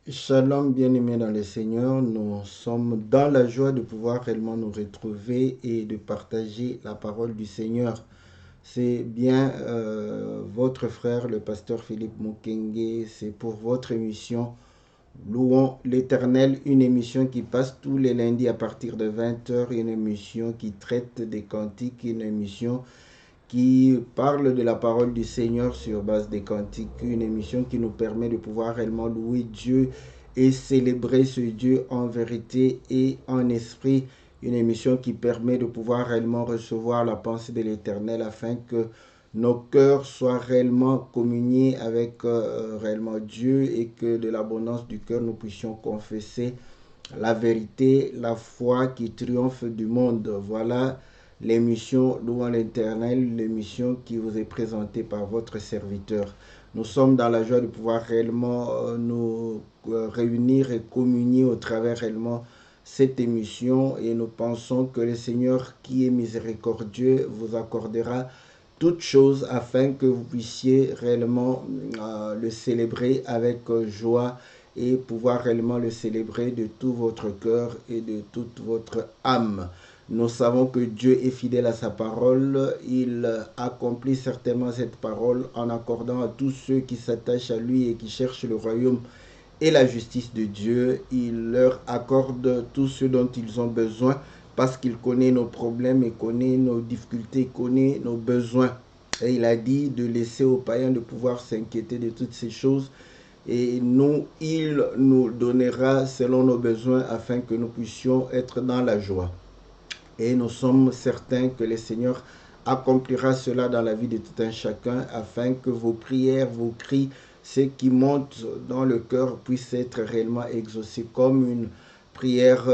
Shalom, bien-aimés dans le Seigneur, nous sommes dans la joie de pouvoir réellement nous retrouver et de partager la parole du Seigneur. C'est bien votre frère, le pasteur Philippe Mukenge, c'est pour votre émission Louons l'Éternel, une émission qui passe tous les lundis à partir de 20h, une émission qui traite des cantiques, une émission qui parle de la parole du Seigneur sur base des cantiques, une émission qui nous permet de pouvoir réellement louer Dieu et célébrer ce Dieu en vérité et en esprit, une émission qui permet de pouvoir réellement recevoir la pensée de l'Éternel afin que nos cœurs soient réellement communiés avec réellement Dieu et que de l'abondance du cœur nous puissions confesser la vérité, la foi qui triomphe du monde. Voilà l'émission Louons l'Éternel, l'émission qui vous est présentée par votre serviteur. Nous sommes dans la joie de pouvoir réellement nous réunir et communier au travers réellement cette émission et nous pensons que le Seigneur qui est miséricordieux vous accordera toutes choses afin que vous puissiez réellement le célébrer avec joie et pouvoir réellement le célébrer de tout votre cœur et de toute votre âme. Nous savons que Dieu est fidèle à sa parole. Il accomplit certainement cette parole en accordant à tous ceux qui s'attachent à lui et qui cherchent le royaume et la justice de Dieu. Il leur accorde tout ce dont ils ont besoin parce qu'il connaît nos problèmes et connaît nos difficultés, connaît nos besoins. Et il a dit de laisser aux païens de pouvoir s'inquiéter de toutes ces choses. Et nous, il nous donnera selon nos besoins afin que nous puissions être dans la joie. Et nous sommes certains que le Seigneur accomplira cela dans la vie de tout un chacun afin que vos prières, vos cris, ce qui monte dans le cœur puisse être réellement exaucé comme une prière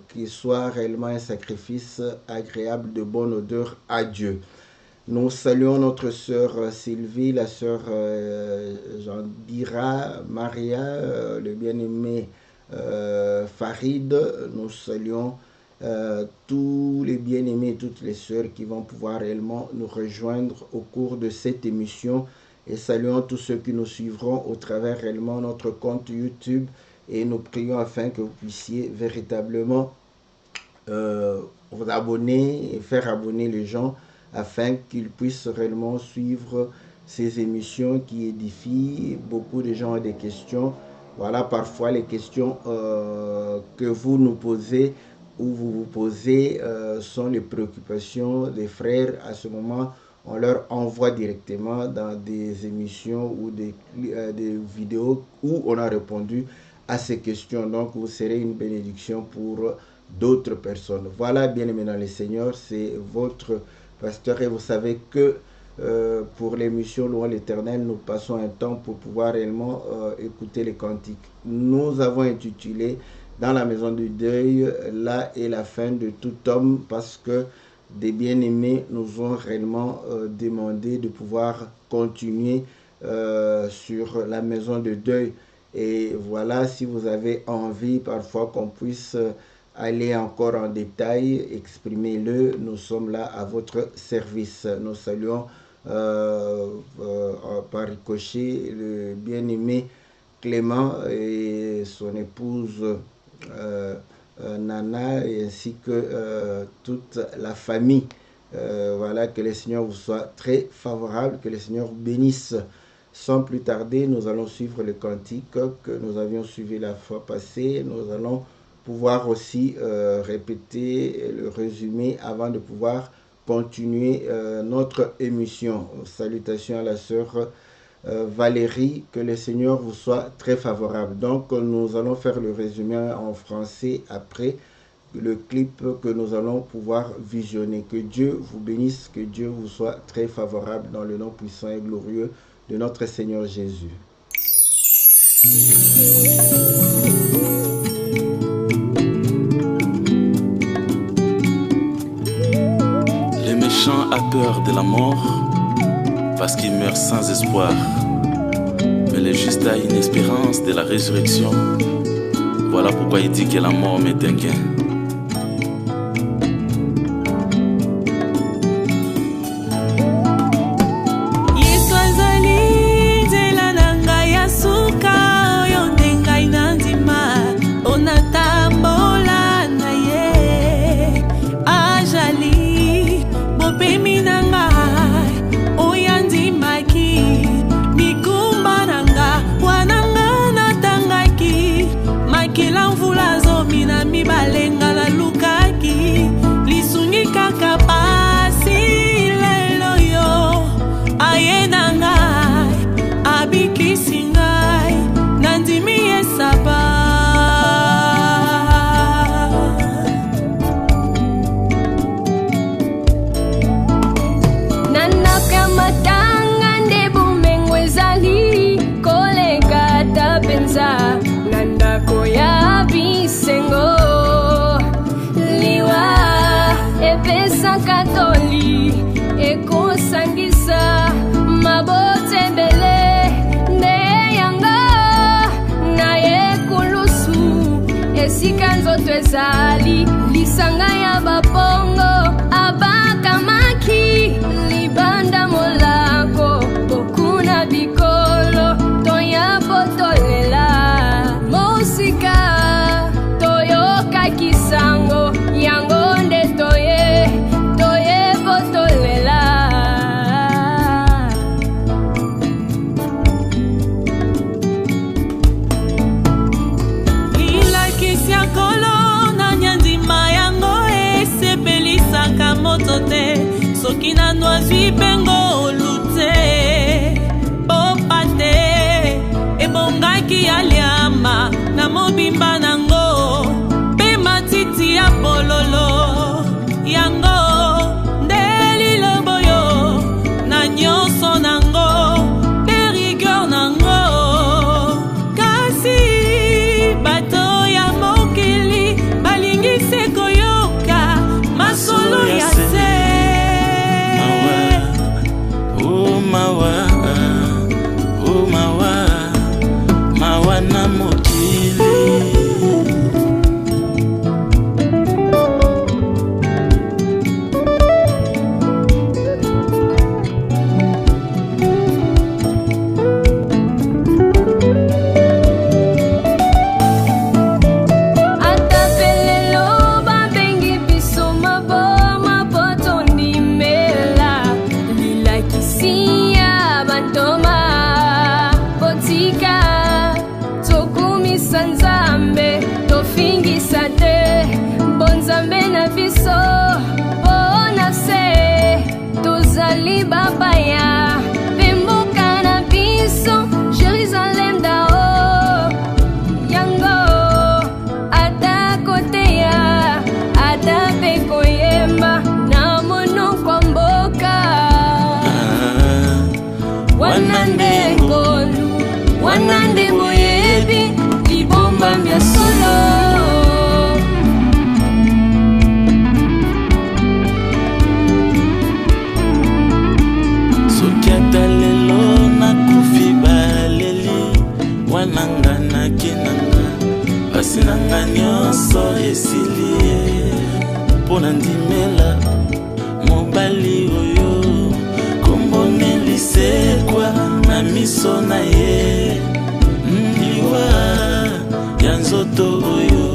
qui soit réellement un sacrifice agréable de bonne odeur à Dieu. Nous saluons notre sœur Sylvie, la sœur Jandira, Maria, le bien-aimé Farid. Nous saluons tous les bien-aimés et toutes les sœurs qui vont pouvoir réellement nous rejoindre au cours de cette émission et saluons tous ceux qui nous suivront au travers réellement notre compte YouTube et nous prions afin que vous puissiez véritablement vous abonner et faire abonner les gens afin qu'ils puissent réellement suivre ces émissions qui édifient. Beaucoup de gens ont des questions. Voilà, parfois les questions que vous nous posez ou vous vous posez sont les préoccupations des frères. À ce moment, on leur envoie directement dans des émissions ou des vidéos où on a répondu à ces questions. Donc, vous serez une bénédiction pour d'autres personnes. Voilà, bien-aimés dans le Seigneur, c'est votre pasteur et vous savez que pour l'émission Louons l'Éternel, nous passons un temps pour pouvoir réellement écouter les cantiques. Nous avons intitulé dans la maison du deuil, là est la fin de tout homme, parce que des bien-aimés nous ont réellement demandé de pouvoir continuer sur la maison de deuil. Et voilà, si vous avez envie parfois qu'on puisse aller encore en détail, exprimez-le, nous sommes là à votre service. Nous saluons par ricochet le bien-aimé Clément et son épouse Nana et ainsi que toute la famille. Voilà, que le Seigneur vous soit très favorable, que le Seigneur vous bénisse. Sans plus tarder, nous allons suivre le cantique que nous avions suivi la fois passée. Nous allons pouvoir aussi répéter le résumé avant de pouvoir continuer notre émission. Salutations à la sœur Valérie, que le Seigneur vous soit très favorable. Donc nous allons faire le résumé en français après le clip que nous allons pouvoir visionner. Que Dieu vous bénisse, que Dieu vous soit très favorable dans le nom puissant et glorieux de notre Seigneur Jésus. Les méchants ont peur de la mort parce qu'ils meurent sans espoir. Mais le juste a une espérance de la résurrection. Voilà pourquoi il dit que la mort m'est un gain. Yesu azali nzela na ngai ya suka oyo nde ngai abikisi ngai nandimi esaba nanaka matanga nde bumengo ezali koleka tapenza na ndako ya bisengo liwa epesaka toli ekosangisa mabote ebele nde yango na ye kulusu esika nzoto ezali lisanga ya bapongo abakamaki libanda molako bokuna bikolo toya potolela mosika toyoka kisango yango nde toye potolela ilakisia kolo na nyandima yango esepelisaka moto te soki nano azwi pengo olute popa te ebongaki aliama na mobimba nango mpe matiti ya pololo yango nde liloboyo na nyonso nango mpe rigueur nango kasi bato ya mokili balingisi koyoka masolo ya se mawa na mokili atapelelo babengi biso maboma poto ndimela lilakisi ya bantoma botika tokumisa nzambe tofingisa te bonzambe na biso mpona se tozali bapaya mpe mboka na biso Jérusalem dao yango ata koteya ata mpe koyemba na monoko ya mboka wana nde ngolu wana nde moyebi libomba mya solo soki ata lelo nakufi baleli wananga nakenanga pasi nanga nyonso esili ye mpo na ndimela mobali oyo kombonelisekwa na miso na ye liwa ya nzoto oyo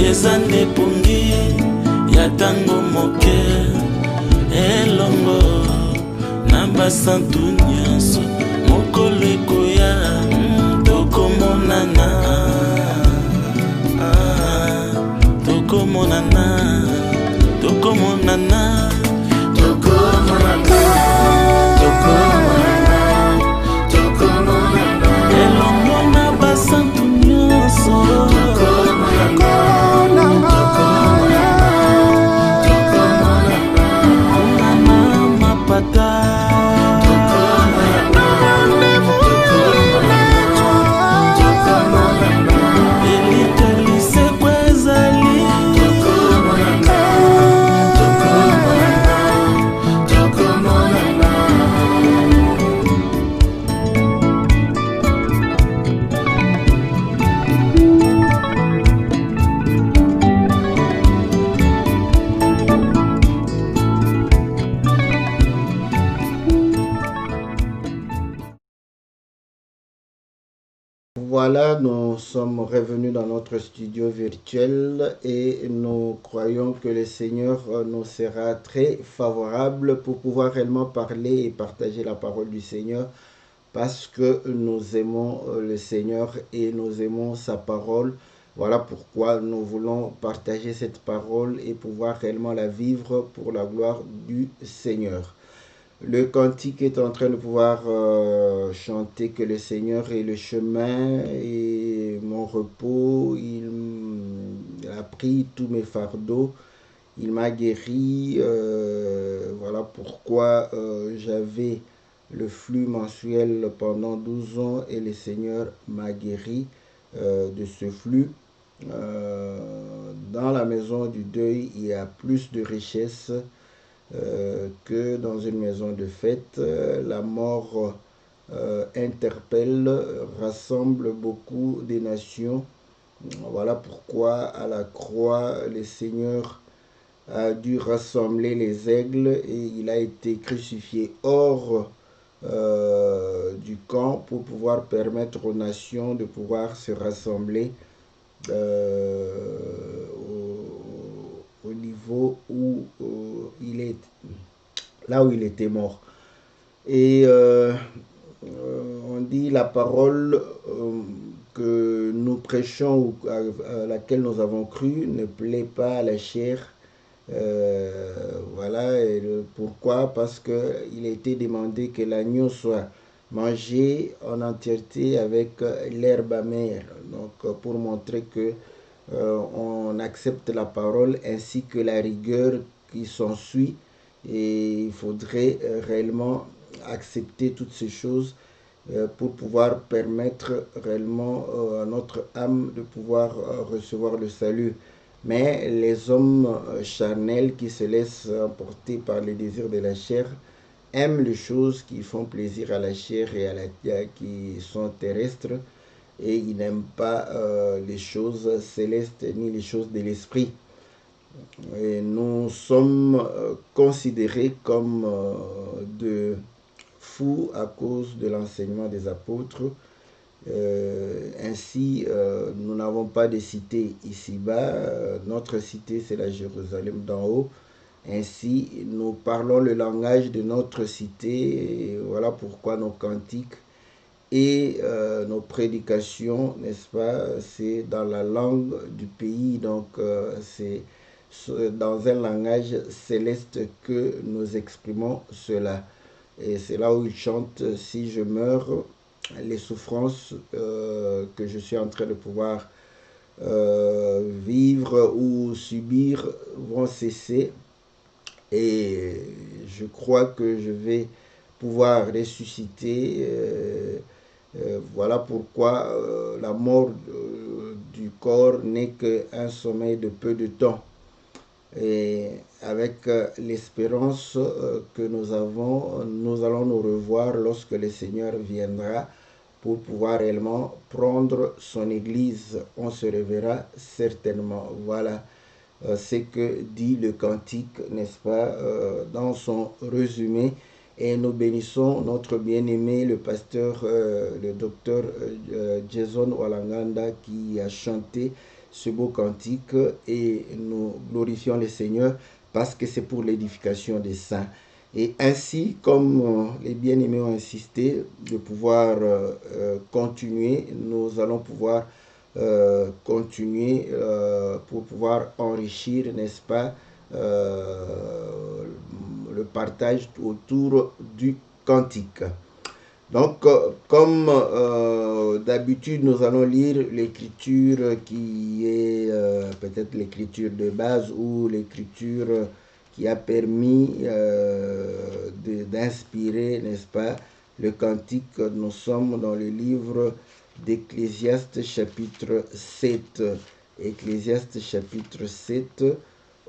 eza nde pongi ya tango moke elongo na basantu nyonso mokolo ekoya tokomonana tokomonana tokomonana elongo na basantu nyonso onana mapata elitelisekwa ezali Voilà, nous sommes revenus dans notre studio virtuel et nous croyons que le Seigneur nous sera très favorable pour pouvoir réellement parler et partager la parole du Seigneur parce que nous aimons le Seigneur et nous aimons sa parole. Voilà pourquoi nous voulons partager cette parole et pouvoir réellement la vivre pour la gloire du Seigneur. Le cantique est en train de pouvoir chanter que le Seigneur est le chemin et mon repos. Il a pris tous mes fardeaux. Il m'a guéri. Voilà pourquoi j'avais le flux mensuel pendant 12 ans et le Seigneur m'a guéri de ce flux. Dans la maison du deuil, il y a plus de richesse que dans une maison de fête. La mort interpelle, rassemble beaucoup des nations. Voilà pourquoi à la croix, le Seigneur a dû rassembler les aigles et il a été crucifié hors du camp pour pouvoir permettre aux nations de pouvoir se rassembler au niveau où il est, là où il était mort. Et on dit la parole que nous prêchons ou à laquelle nous avons cru ne plaît pas à la chair. Voilà, et pourquoi? Parce qu'il a été demandé que l'agneau soit mangé en entièreté avec l'herbe amère. Donc pour montrer que on accepte la parole ainsi que la rigueur qui s'ensuit. Et il faudrait réellement accepter toutes ces choses pour pouvoir permettre réellement à notre âme de pouvoir recevoir le salut. Mais les hommes charnels qui se laissent emporter par les désirs de la chair aiment les choses qui font plaisir à la chair et qui sont terrestres, et ils n'aiment pas les choses célestes ni les choses de l'esprit. Et nous sommes considérés comme de fous à cause de l'enseignement des apôtres. Ainsi, nous n'avons pas de cité ici-bas. Notre cité, c'est la Jérusalem d'en haut. Ainsi, nous parlons le langage de notre cité. Et voilà pourquoi nos cantiques et nos prédications, n'est-ce pas, c'est dans la langue du pays. Donc, c'est dans un langage céleste que nous exprimons cela. Et c'est là où il chante « Si je meurs, les souffrances que je suis en train de pouvoir vivre ou subir vont cesser. Et je crois que je vais pouvoir ressusciter. Voilà pourquoi la mort du corps n'est qu'un sommeil de peu de temps. Et avec l'espérance que nous avons, nous allons nous revoir lorsque le Seigneur viendra pour pouvoir réellement prendre son Église. On se reverra certainement. Voilà ce que dit le cantique, n'est-ce pas, dans son résumé. Et nous bénissons notre bien-aimé, le pasteur, le docteur Jason Walanganda, qui a chanté ce beau cantique, et nous glorifions le Seigneur parce que c'est pour l'édification des saints. Et ainsi, comme les bien-aimés ont insisté de pouvoir continuer, nous allons pouvoir continuer pour pouvoir enrichir, n'est-ce pas, le partage autour du cantique. Donc, comme d'habitude, nous allons lire l'écriture qui est peut-être l'écriture de base ou l'écriture qui a permis d'inspirer, n'est-ce pas, le cantique. Nous sommes dans le livre d'Ecclésiaste chapitre 7. Ecclésiaste chapitre 7,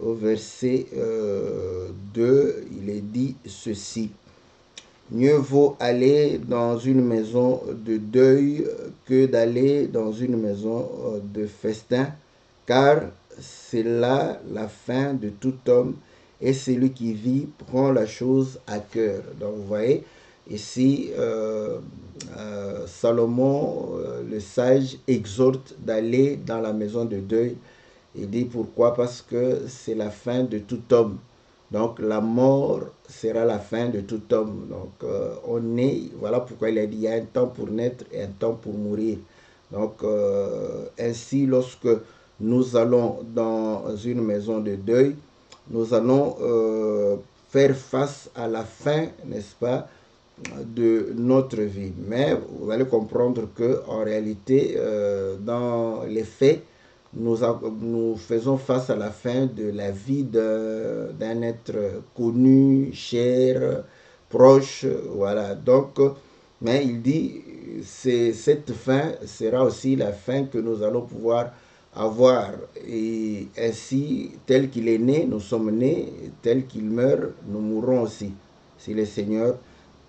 au verset 2, il est dit ceci. Mieux vaut aller dans une maison de deuil que d'aller dans une maison de festin, car c'est là la fin de tout homme, et celui qui vit prend la chose à cœur. Donc vous voyez, ici, Salomon, le sage, exhorte d'aller dans la maison de deuil. Il dit pourquoi? Parce que c'est la fin de tout homme. Donc la mort sera la fin de tout homme. Donc on est, voilà pourquoi il a dit, il y a un temps pour naître et un temps pour mourir. Donc ainsi, lorsque nous allons dans une maison de deuil, nous allons faire face à la fin, n'est-ce pas, de notre vie. Mais vous allez comprendre que en réalité, dans les faits, nous faisons face à la fin de la vie d'un être connu, cher, proche, voilà. Donc, mais il dit, cette fin sera aussi la fin que nous allons pouvoir avoir. Et ainsi, tel qu'il est né, nous sommes nés, tel qu'il meurt, nous mourrons aussi, si le Seigneur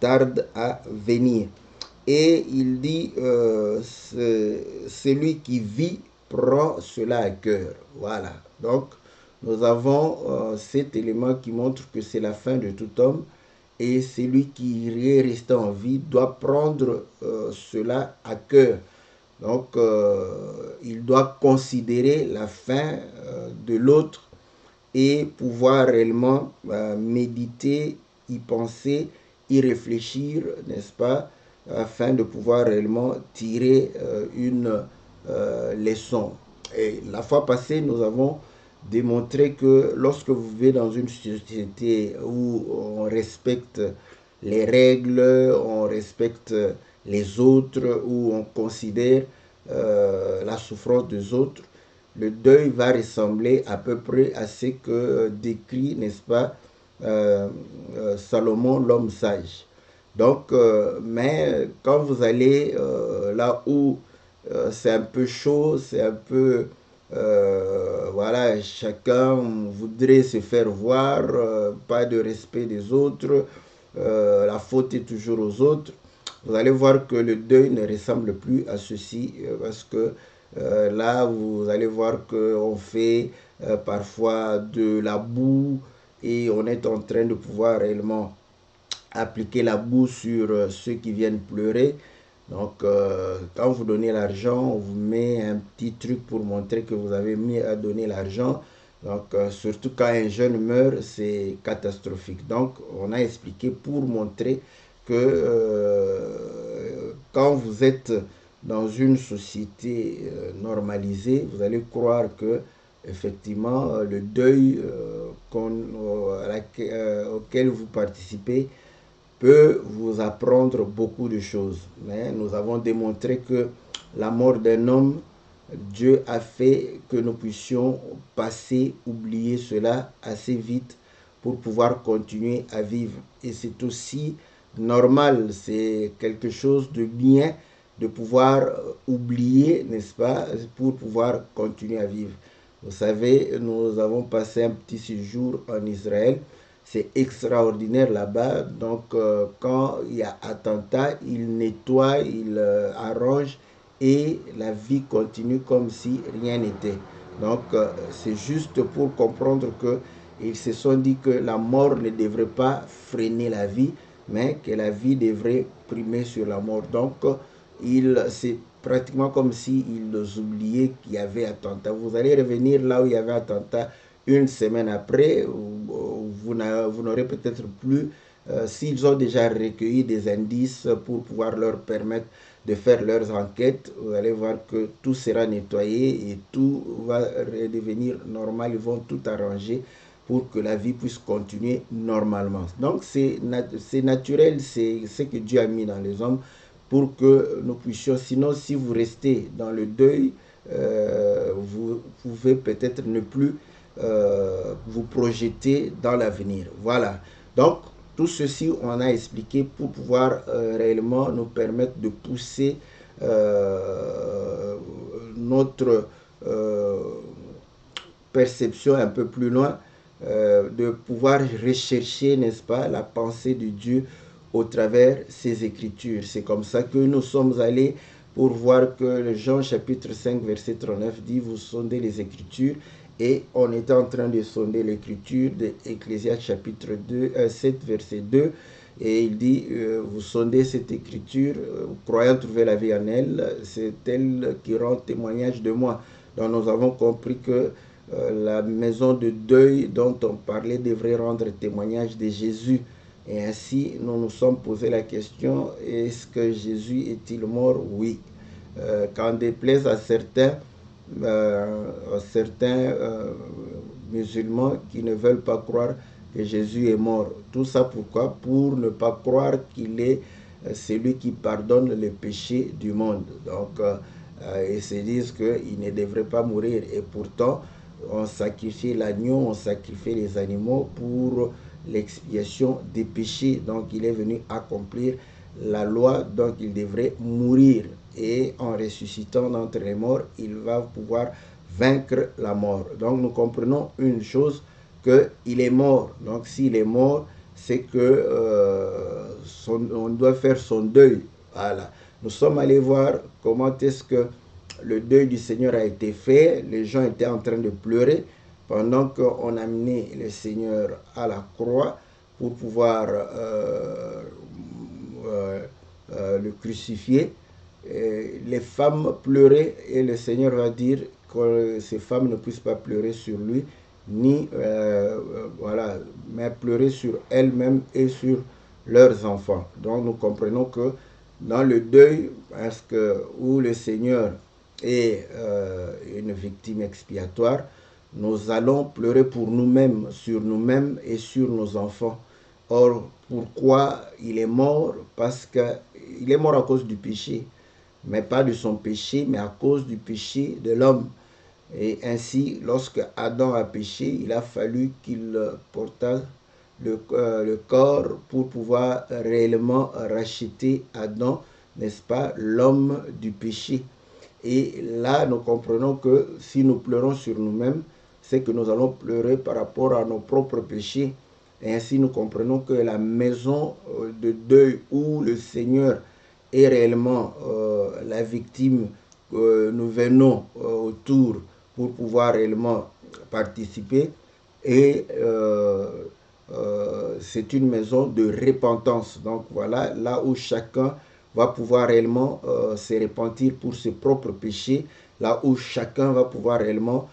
tarde à venir. Et il dit, celui qui vit prend cela à cœur. Voilà. Donc, nous avons cet élément qui montre que c'est la fin de tout homme. Et celui qui est resté en vie doit prendre cela à cœur. Donc, il doit considérer la fin de l'autre et pouvoir réellement méditer, y penser, y réfléchir, n'est-ce pas, afin de pouvoir réellement tirer une leçon. Et la fois passée, nous avons démontré que lorsque vous vivez dans une société où on respecte les règles, on respecte les autres, où on considère la souffrance des autres, le deuil va ressembler à peu près à ce que décrit, n'est-ce pas, Salomon, l'homme sage. Donc, mais quand vous allez là où c'est un peu chaud, c'est un peu, voilà, chacun voudrait se faire voir, pas de respect des autres, la faute est toujours aux autres. Vous allez voir que le deuil ne ressemble plus à ceci, parce que là, vous allez voir qu'on fait parfois de la boue et on est en train de pouvoir réellement appliquer la boue sur ceux qui viennent pleurer. Donc, quand vous donnez l'argent, on vous met un petit truc pour montrer que vous avez mis à donner l'argent. Donc, surtout quand un jeune meurt, c'est catastrophique. Donc, on a expliqué pour montrer que quand vous êtes dans une société normalisée, vous allez croire que effectivement le deuil auquel vous participez peut vous apprendre beaucoup de choses. Mais nous avons démontré que la mort d'un homme, Dieu a fait que nous puissions passer, oublier cela assez vite pour pouvoir continuer à vivre. Et c'est aussi normal, c'est quelque chose de bien de pouvoir oublier, n'est-ce pas, pour pouvoir continuer à vivre. Vous savez, nous avons passé un petit séjour en Israël. C'est extraordinaire là-bas. Donc, quand il y a attentat, ils nettoient, ils arrangent et la vie continue comme si rien n'était. Donc, c'est juste pour comprendre qu'ils se sont dit que la mort ne devrait pas freiner la vie, mais que la vie devrait primer sur la mort. Donc, c'est pratiquement comme s'ils oubliaient qu'il y avait attentat. Vous allez revenir là où il y avait attentat une semaine après, vous n'aurez peut-être plus, s'ils ont déjà recueilli des indices pour pouvoir leur permettre de faire leurs enquêtes, vous allez voir que tout sera nettoyé et tout va redevenir normal. Ils vont tout arranger pour que la vie puisse continuer normalement. Donc c'est naturel, c'est ce que Dieu a mis dans les hommes pour que nous puissions, sinon si vous restez dans le deuil, vous pouvez peut-être ne plus vous projeter dans l'avenir. Voilà. Donc, tout ceci, on a expliqué pour pouvoir réellement nous permettre de pousser notre perception un peu plus loin, de pouvoir rechercher, n'est-ce pas, la pensée de Dieu au travers ses Écritures. C'est comme ça que nous sommes allés pour voir que Jean chapitre 5 verset 39 dit « Vous sondez les Écritures » et on était en train de sonder l'Écriture de Ecclésiaste chapitre 7 verset 2 et il dit vous sondez cette Écriture, croyant trouver la vie en elle, c'est elle qui rend témoignage de moi. Donc nous avons compris que la maison de deuil dont on parlait devrait rendre témoignage de Jésus. Et ainsi, nous nous sommes posé la question, est-ce que Jésus est-il mort? Oui. Qu'en déplaise à certains musulmans qui ne veulent pas croire que Jésus est mort. Tout ça pourquoi? Pour ne pas croire qu'il est celui qui pardonne les péchés du monde. Donc, ils se disent qu'il ne devrait pas mourir. Et pourtant, on sacrifiait l'agneau, on sacrifiait les animaux pour l'expiation des péchés. Donc, il est venu accomplir la loi, donc il devrait mourir. Et en ressuscitant d'entre les morts, il va pouvoir vaincre la mort. Donc, nous comprenons une chose, qu'il est mort. Donc, s'il est mort, c'est que on doit faire son deuil. Voilà. Nous sommes allés voir comment est-ce que le deuil du Seigneur a été fait. Les gens étaient en train de pleurer pendant qu'on amenait le Seigneur à la croix pour pouvoir le crucifier. Et les femmes pleuraient et le Seigneur va dire que ces femmes ne puissent pas pleurer sur lui, ni voilà, mais pleurer sur elles-mêmes et sur leurs enfants. Donc nous comprenons que dans le deuil, parce que où le Seigneur est une victime expiatoire, nous allons pleurer pour nous-mêmes, sur nous-mêmes et sur nos enfants. Or, pourquoi il est mort? Parce qu'il est mort à cause du péché, mais pas de son péché, mais à cause du péché de l'homme. Et ainsi, lorsque Adam a péché, il a fallu qu'il porta le corps pour pouvoir réellement racheter Adam, n'est-ce pas, l'homme du péché. Et là, nous comprenons que si nous pleurons sur nous-mêmes, c'est que nous allons pleurer par rapport à nos propres péchés. Et ainsi, nous comprenons que la maison de deuil où le Seigneur est réellement la victime, nous venons autour pour pouvoir réellement participer. Et c'est une maison de repentance. Donc voilà, là où chacun va pouvoir réellement se repentir pour ses propres péchés, là où chacun va pouvoir réellement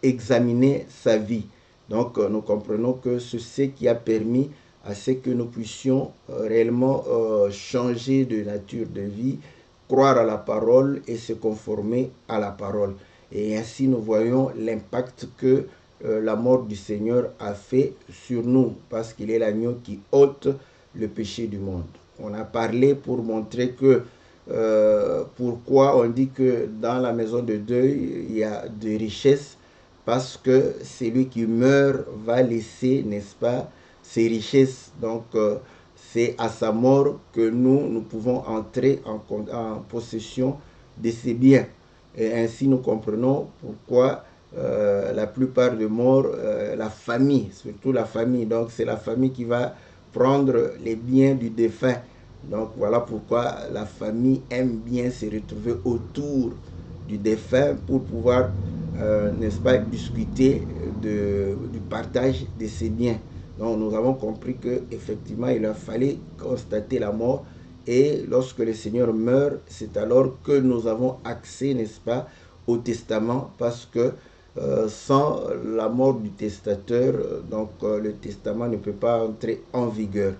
examiner sa vie. Donc nous comprenons que c'est ce qui a permis à ce que nous puissions réellement changer de nature de vie, croire à la parole et se conformer à la parole. Et ainsi nous voyons l'impact que la mort du Seigneur a fait sur nous, parce qu'il est l'agneau qui ôte le péché du monde. On a parlé pour montrer que pourquoi on dit que dans la maison de deuil, il y a de richesses, parce que celui qui meurt va laisser, n'est-ce pas, ses richesses. Donc, c'est à sa mort que nous pouvons entrer en possession de ses biens. Et ainsi, nous comprenons pourquoi la plupart des morts, la famille, surtout la famille, donc c'est la famille qui va prendre les biens du défunt. Donc, voilà pourquoi la famille aime bien se retrouver autour du défunt pour pouvoir, n'est-ce pas, discuter du partage de ses biens. Donc nous avons compris qu'effectivement il a fallu constater la mort, et lorsque le Seigneur meurt, c'est alors que nous avons accès, n'est-ce pas, au testament, parce que sans la mort du testateur, donc le testament ne peut pas entrer en vigueur.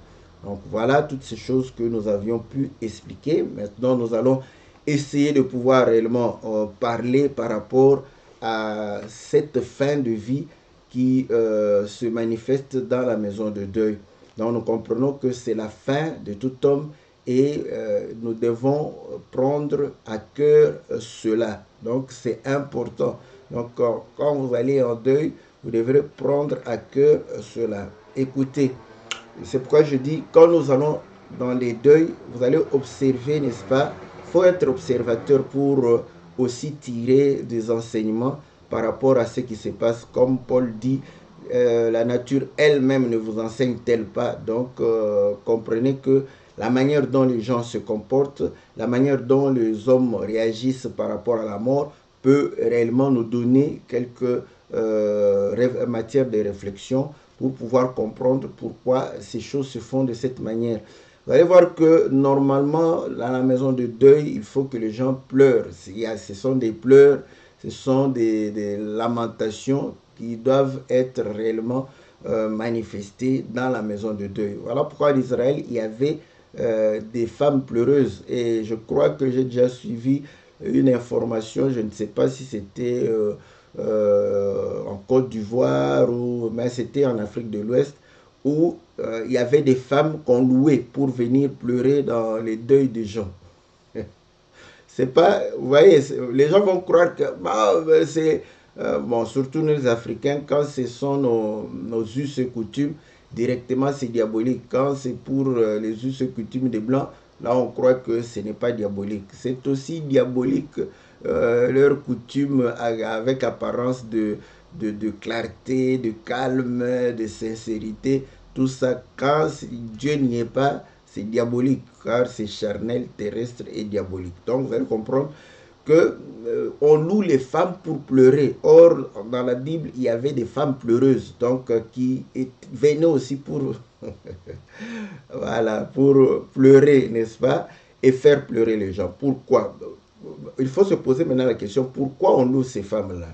Donc voilà toutes ces choses que nous avions pu expliquer. Maintenant nous allons essayer de pouvoir réellement parler par rapport à cette fin de vie qui se manifeste dans la maison de deuil. Donc nous comprenons que c'est la fin de tout homme, et nous devons prendre à cœur cela. Donc c'est important. Donc quand vous allez en deuil, vous devrez prendre à cœur cela. Écoutez, c'est pourquoi je dis, quand nous allons dans les deuils, vous allez observer, n'est-ce pas? Il faut être observateur pour aussi tirer des enseignements par rapport à ce qui se passe. Comme Paul dit, la nature elle-même ne vous enseigne-t-elle pas? Donc, comprenez que la manière dont les gens se comportent, la manière dont les hommes réagissent par rapport à la mort peut réellement nous donner quelques matières de réflexion pour pouvoir comprendre pourquoi ces choses se font de cette manière. Vous allez voir que normalement, dans la maison de deuil, il faut que les gens pleurent. Ce sont des pleurs, ce sont des lamentations qui doivent être réellement manifestées dans la maison de deuil. Voilà pourquoi en Israël, il y avait des femmes pleureuses. Et je crois que j'ai déjà suivi une information, je ne sais pas si c'était en Côte d'Ivoire, mais c'était en Afrique de l'Ouest, où il y avait des femmes qu'on louait pour venir pleurer dans les deuils des gens. C'est pas, vous voyez, les gens vont croire que c'est, bon, surtout nous les Africains, quand ce sont nos us et coutumes, directement c'est diabolique. Quand c'est pour les us et coutumes des Blancs, là on croit que ce n'est pas diabolique. C'est aussi diabolique leur coutume avec apparence de clarté, de calme, de sincérité. Tout ça, quand Dieu n'y est pas, c'est diabolique, car c'est charnel, terrestre et diabolique. Donc vous allez comprendre que on loue les femmes pour pleurer. Or, dans la Bible, il y avait des femmes pleureuses, donc qui venaient aussi pour, voilà, pour pleurer, n'est-ce pas, et faire pleurer les gens. Pourquoi? Il faut se poser maintenant la question, pourquoi on loue ces femmes-là?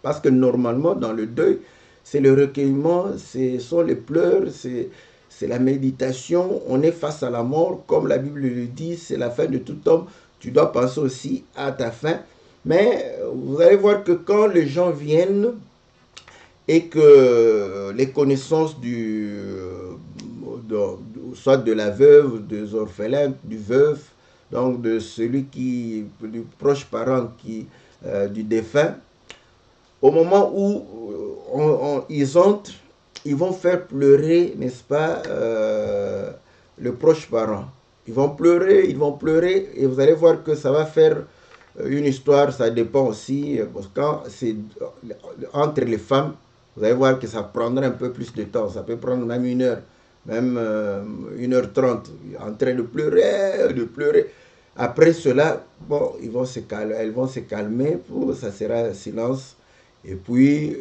Parce que normalement, dans le deuil, c'est le recueillement, ce sont les pleurs, c'est la méditation, on est face à la mort, comme la Bible le dit, c'est la fin de tout homme, tu dois penser aussi à ta fin. Mais vous allez voir que quand les gens viennent et que les connaissances soit de la veuve, des orphelins, du veuf, donc de celui qui, du proche parent du défunt, au moment où ils entrent, ils vont faire pleurer, n'est-ce pas, le proche parent. Ils vont pleurer, et vous allez voir que ça va faire une histoire, ça dépend aussi, parce que quand c'est entre les femmes, vous allez voir que ça prendra un peu plus de temps, ça peut prendre même 1 heure, même 1h30, en train de pleurer. Après cela, bon, elles vont se calmer, ça sera silence. Et puis,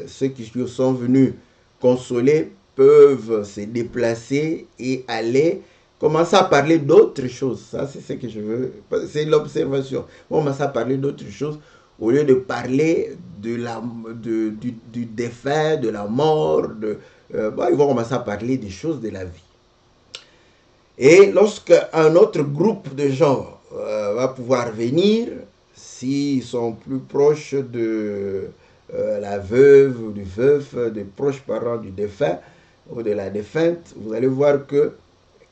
ceux qui sont venus consoler peuvent se déplacer et aller commencer à parler d'autres choses. Ça, c'est ce que je veux. C'est l'observation. On commence à parler d'autres choses au lieu de parler du défunt, de la mort. Ils vont commencer à parler des choses de la vie. Et lorsque un autre groupe de gens va pouvoir venir, s'ils sont plus proches de la veuve ou du veuf, des proches parents du défunt ou de la défunte, vous allez voir que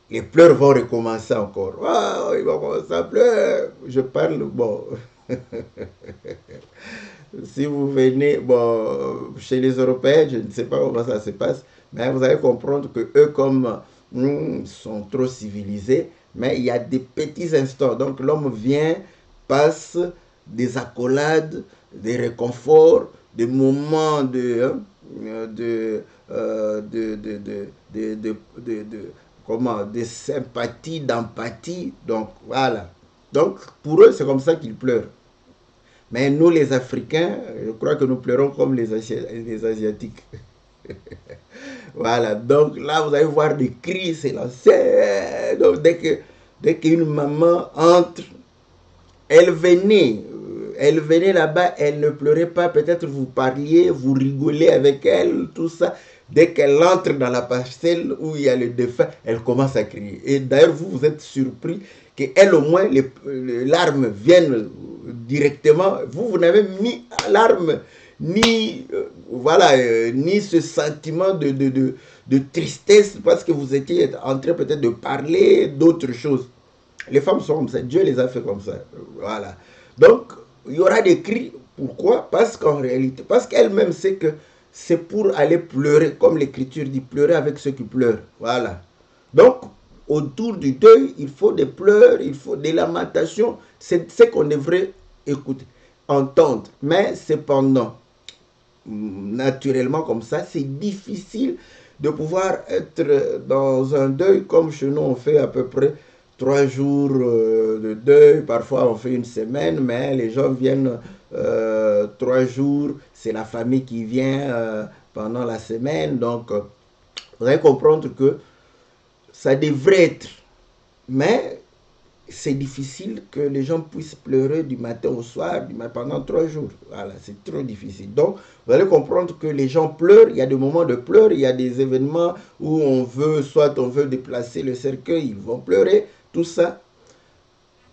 les pleurs vont recommencer encore. Oh, ils vont commencer à pleurer. Je parle, bon. Si vous venez, bon, chez les Européens, je ne sais pas comment ça se passe, mais vous allez comprendre que eux, comme sont trop civilisés, mais il y a des petits instants. Donc l'homme vient, passe des accolades, des réconforts, des moments de sympathie, d'empathie. Donc voilà. Donc pour eux, c'est comme ça qu'ils pleurent. Mais nous, les Africains, je crois que nous pleurons comme les Asiatiques. Voilà, donc là, vous allez voir des cris s'élancer. Donc dès qu'une maman entre, elle venait là-bas, elle ne pleurait pas, peut-être vous parliez, vous rigolez avec elle, tout ça. Dès qu'elle entre dans la parcelle où il y a le défunt, elle commence à crier. Et d'ailleurs, vous êtes surpris qu'elle, au moins, les larmes viennent directement. Vous n'avez ni larmes, ni, ni ce sentiment de tristesse, parce que vous étiez en train peut-être de parler d'autres choses. Les femmes sont comme ça, Dieu les a fait comme ça. Voilà. Donc, il y aura des cris. Pourquoi? Parce qu'en réalité, parce qu'elle-même sait que c'est pour aller pleurer, comme l'Écriture dit, pleurer avec ceux qui pleurent. Voilà. Donc, autour du deuil, il faut des pleurs, il faut des lamentations. C'est ce qu'on devrait écouter, entendre. Mais cependant, naturellement comme ça, c'est difficile de pouvoir être dans un deuil comme chez nous, on fait à peu près 3 jours de deuil, parfois on fait 1 semaine, mais les gens viennent 3 jours, c'est la famille qui vient pendant la semaine, donc vous allez comprendre que ça devrait être, mais c'est difficile que les gens puissent pleurer du matin au soir, pendant 3 jours. Voilà, c'est trop difficile. Donc, vous allez comprendre que les gens pleurent, il y a des moments de pleurs, il y a des événements où on veut déplacer le cercueil, ils vont pleurer, tout ça.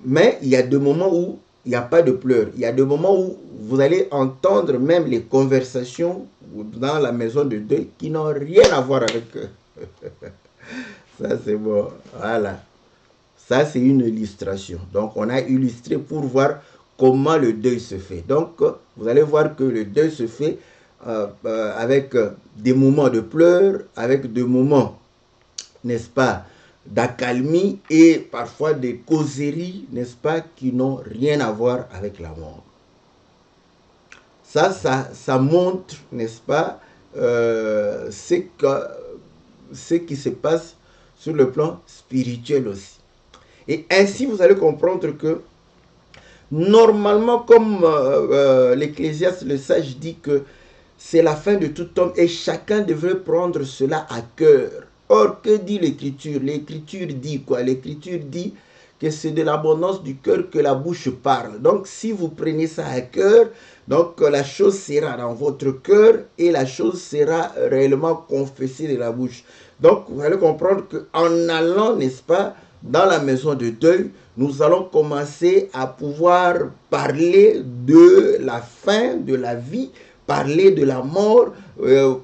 Mais il y a des moments où il n'y a pas de pleurs. Il y a des moments où vous allez entendre même les conversations dans la maison de deuil qui n'ont rien à voir avec eux. Ça, c'est bon. Voilà. Ça, c'est une illustration. Donc, on a illustré pour voir comment le deuil se fait. Donc, vous allez voir que le deuil se fait avec des moments de pleurs, avec des moments, n'est-ce pas, d'accalmie et parfois des causeries, n'est-ce pas, qui n'ont rien à voir avec la mort. Ça montre, n'est-ce pas, ce qui se passe sur le plan spirituel aussi. Et ainsi, vous allez comprendre que normalement, comme l'Ecclésiaste, le sage, dit que c'est la fin de tout homme et chacun devrait prendre cela à cœur. Or, que dit l'Écriture? L'Écriture dit quoi? L'Écriture dit que c'est de l'abondance du cœur que la bouche parle. Donc, si vous prenez ça à cœur, donc la chose sera dans votre cœur et la chose sera réellement confessée de la bouche. Donc, vous allez comprendre qu'en allant, n'est-ce pas, dans la maison de deuil, nous allons commencer à pouvoir parler de la fin de la vie, parler de la mort,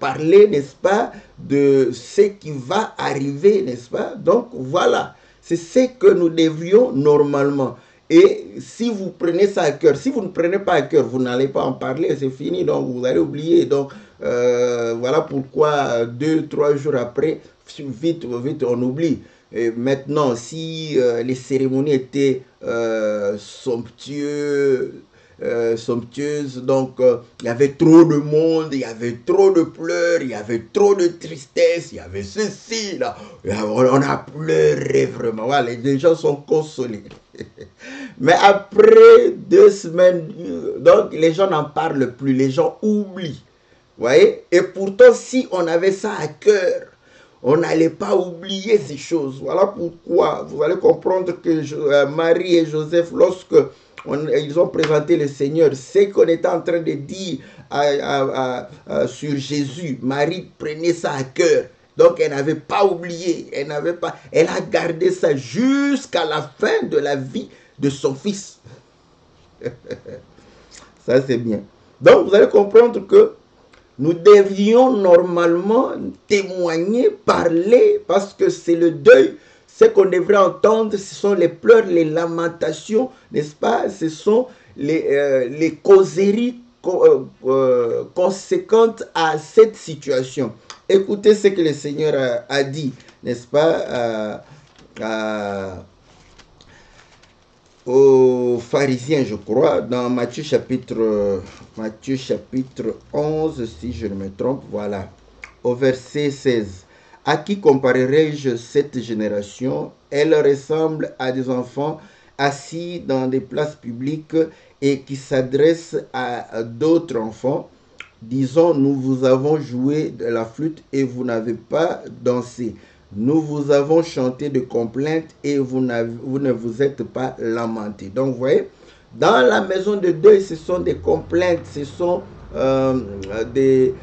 parler, n'est-ce pas, de ce qui va arriver, n'est-ce pas? Donc, voilà, c'est ce que nous devrions normalement. Et si vous prenez ça à cœur, si vous ne prenez pas à cœur, vous n'allez pas en parler, c'est fini, donc vous allez oublier. Donc, voilà pourquoi 2-3 jours après, vite, on oublie. Et maintenant, si les cérémonies étaient somptueuses, donc il y avait trop de monde, il y avait trop de pleurs, il y avait trop de tristesse, il y avait ceci, là, on a pleuré vraiment, voilà, les gens sont consolés. Mais après 2 semaines, donc les gens n'en parlent plus, les gens oublient, vous voyez. Et pourtant, si on avait ça à cœur, on n'allait pas oublier ces choses. Voilà pourquoi vous allez comprendre que Marie et Joseph, lorsque ils ont présenté le Seigneur, ce qu'on était en train de dire sur Jésus, Marie prenait ça à cœur. Donc elle n'avait pas oublié, elle a gardé ça jusqu'à la fin de la vie de son fils. Ça c'est bien. Donc vous allez comprendre que nous devions normalement témoigner, parler, parce que c'est le deuil. Ce qu'on devrait entendre, ce sont les pleurs, les lamentations, n'est-ce pas? Ce sont les causeries conséquentes à cette situation. Écoutez ce que le Seigneur a dit, n'est-ce pas, aux pharisiens, je crois, dans Matthieu chapitre 11, si je ne me trompe, voilà, au verset 16. À qui comparerai-je cette génération? Elle ressemble à des enfants assis dans des places publiques et qui s'adressent à d'autres enfants. Disons, nous vous avons joué de la flûte et vous n'avez pas dansé. Nous vous avons chanté de complaintes et vous ne vous êtes pas lamenté. Donc, vous voyez, dans la maison de deuil, ce sont des complaintes, ce sont des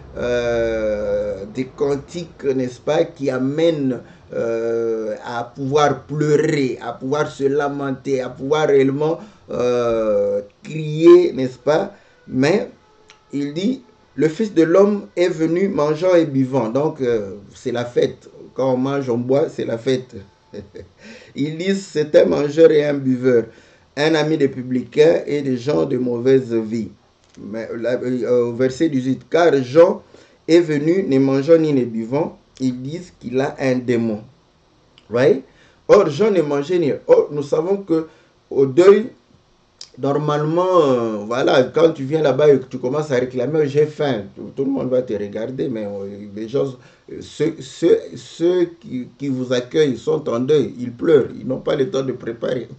cantiques, n'est-ce pas, qui amènent à pouvoir pleurer, à pouvoir se lamenter, à pouvoir réellement crier, n'est-ce pas? Mais il dit, le Fils de l'homme est venu mangeant et buvant. Donc, c'est la fête. Quand on mange, on boit, c'est la fête. Ils disent, c'est un mangeur et un buveur, un ami des publicains et des gens de mauvaise vie. Mais au verset 18, car Jean est venu ne mangeant ni ne buvant, ils disent qu'il a un démon. Right? Or, Jean ne mangeait ni. Or, nous savons que au deuil, normalement, voilà, quand tu viens là-bas et que tu commences à réclamer, j'ai faim, tout le monde va te regarder, mais les gens, ceux qui vous accueillent sont en deuil, ils pleurent, ils n'ont pas le temps de préparer.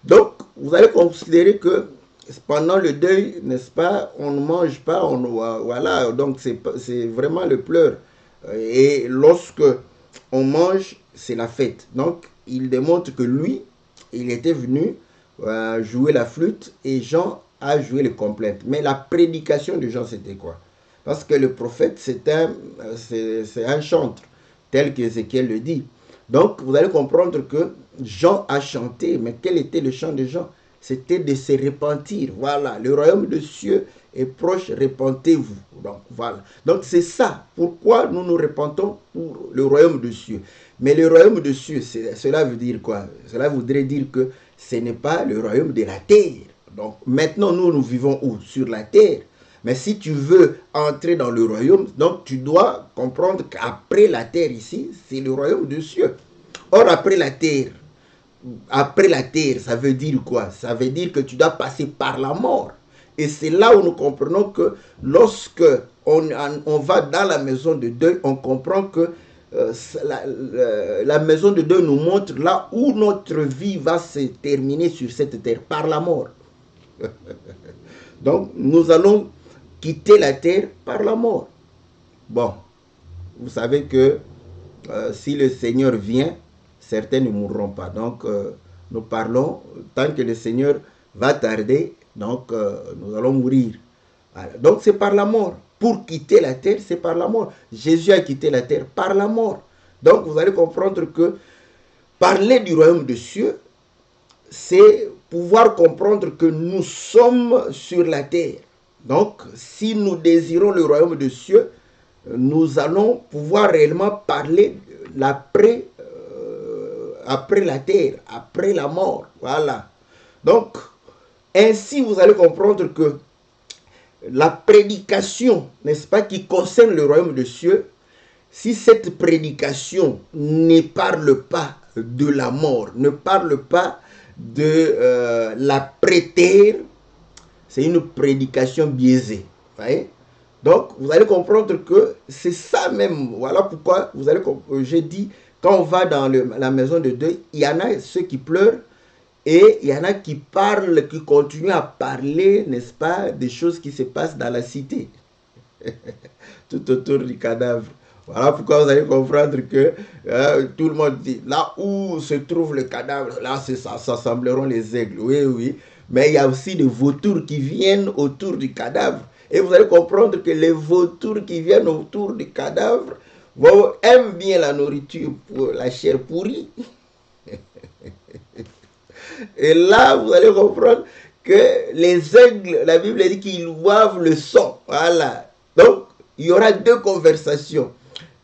Donc, vous allez considérer que pendant le deuil, n'est-ce pas, on ne mange pas, voilà, donc c'est vraiment le pleur. Et lorsque on mange, c'est la fête. Donc, il démontre que lui, il était venu jouer la flûte et Jean a joué les complaintes. Mais la prédication de Jean, c'était quoi? Parce que le prophète, c'est un chantre, tel qu'Ézéchiel le dit. Donc, vous allez comprendre que Jean a chanté, mais quel était le chant de Jean? c'était de se repentir. Voilà, le royaume des cieux est proche, repentez-vous. Donc voilà. Donc c'est ça. Pourquoi nous nous repentons pour le royaume des cieux. Mais le royaume des cieux, cela veut dire quoi? Cela voudrait dire que ce n'est pas le royaume de la terre. Donc maintenant, nous vivons où? Sur la terre. Mais si tu veux entrer dans le royaume, donc tu dois comprendre qu'après la terre ici, c'est le royaume des cieux. Or, après la terre, ça veut dire quoi? Ça veut dire que tu dois passer par la mort. Et c'est là où nous comprenons que lorsque on va dans la maison de deuil, on comprend que la maison de deuil nous montre là où notre vie va se terminer sur cette terre, par la mort. Donc, nous allons quitter la terre par la mort. Bon, vous savez que si le Seigneur vient, certains ne mourront pas. Donc, nous parlons, tant que le Seigneur va tarder, donc nous allons mourir. Voilà. Donc, c'est par la mort. Pour quitter la terre, c'est par la mort. Jésus a quitté la terre par la mort. Donc, vous allez comprendre que parler du royaume des cieux, c'est pouvoir comprendre que nous sommes sur la terre. Donc, si nous désirons le royaume des cieux, nous allons pouvoir réellement parler l'après, après la terre, après la mort. Voilà. Donc, ainsi, vous allez comprendre que la prédication, n'est-ce pas, qui concerne le royaume des cieux, si cette prédication ne parle pas de la mort, ne parle pas de l'après-terre, c'est une prédication biaisée. Voyez? Donc, vous allez comprendre que c'est ça même. Voilà pourquoi j'ai dit, quand on va dans la maison de deuil, il y en a ceux qui pleurent et il y en a qui parlent, qui continuent à parler, n'est-ce pas, des choses qui se passent dans la cité, tout autour du cadavre. Voilà pourquoi vous allez comprendre que tout le monde dit, là où se trouve le cadavre, là ça s'assembleront les aigles. Oui, oui. Mais il y a aussi des vautours qui viennent autour du cadavre. Et vous allez comprendre que les vautours qui viennent autour du cadavre aiment bien la nourriture, pour la chair pourrie. Et là, vous allez comprendre que les aigles, la Bible dit qu'ils boivent le sang. Voilà. Donc, il y aura deux conversations.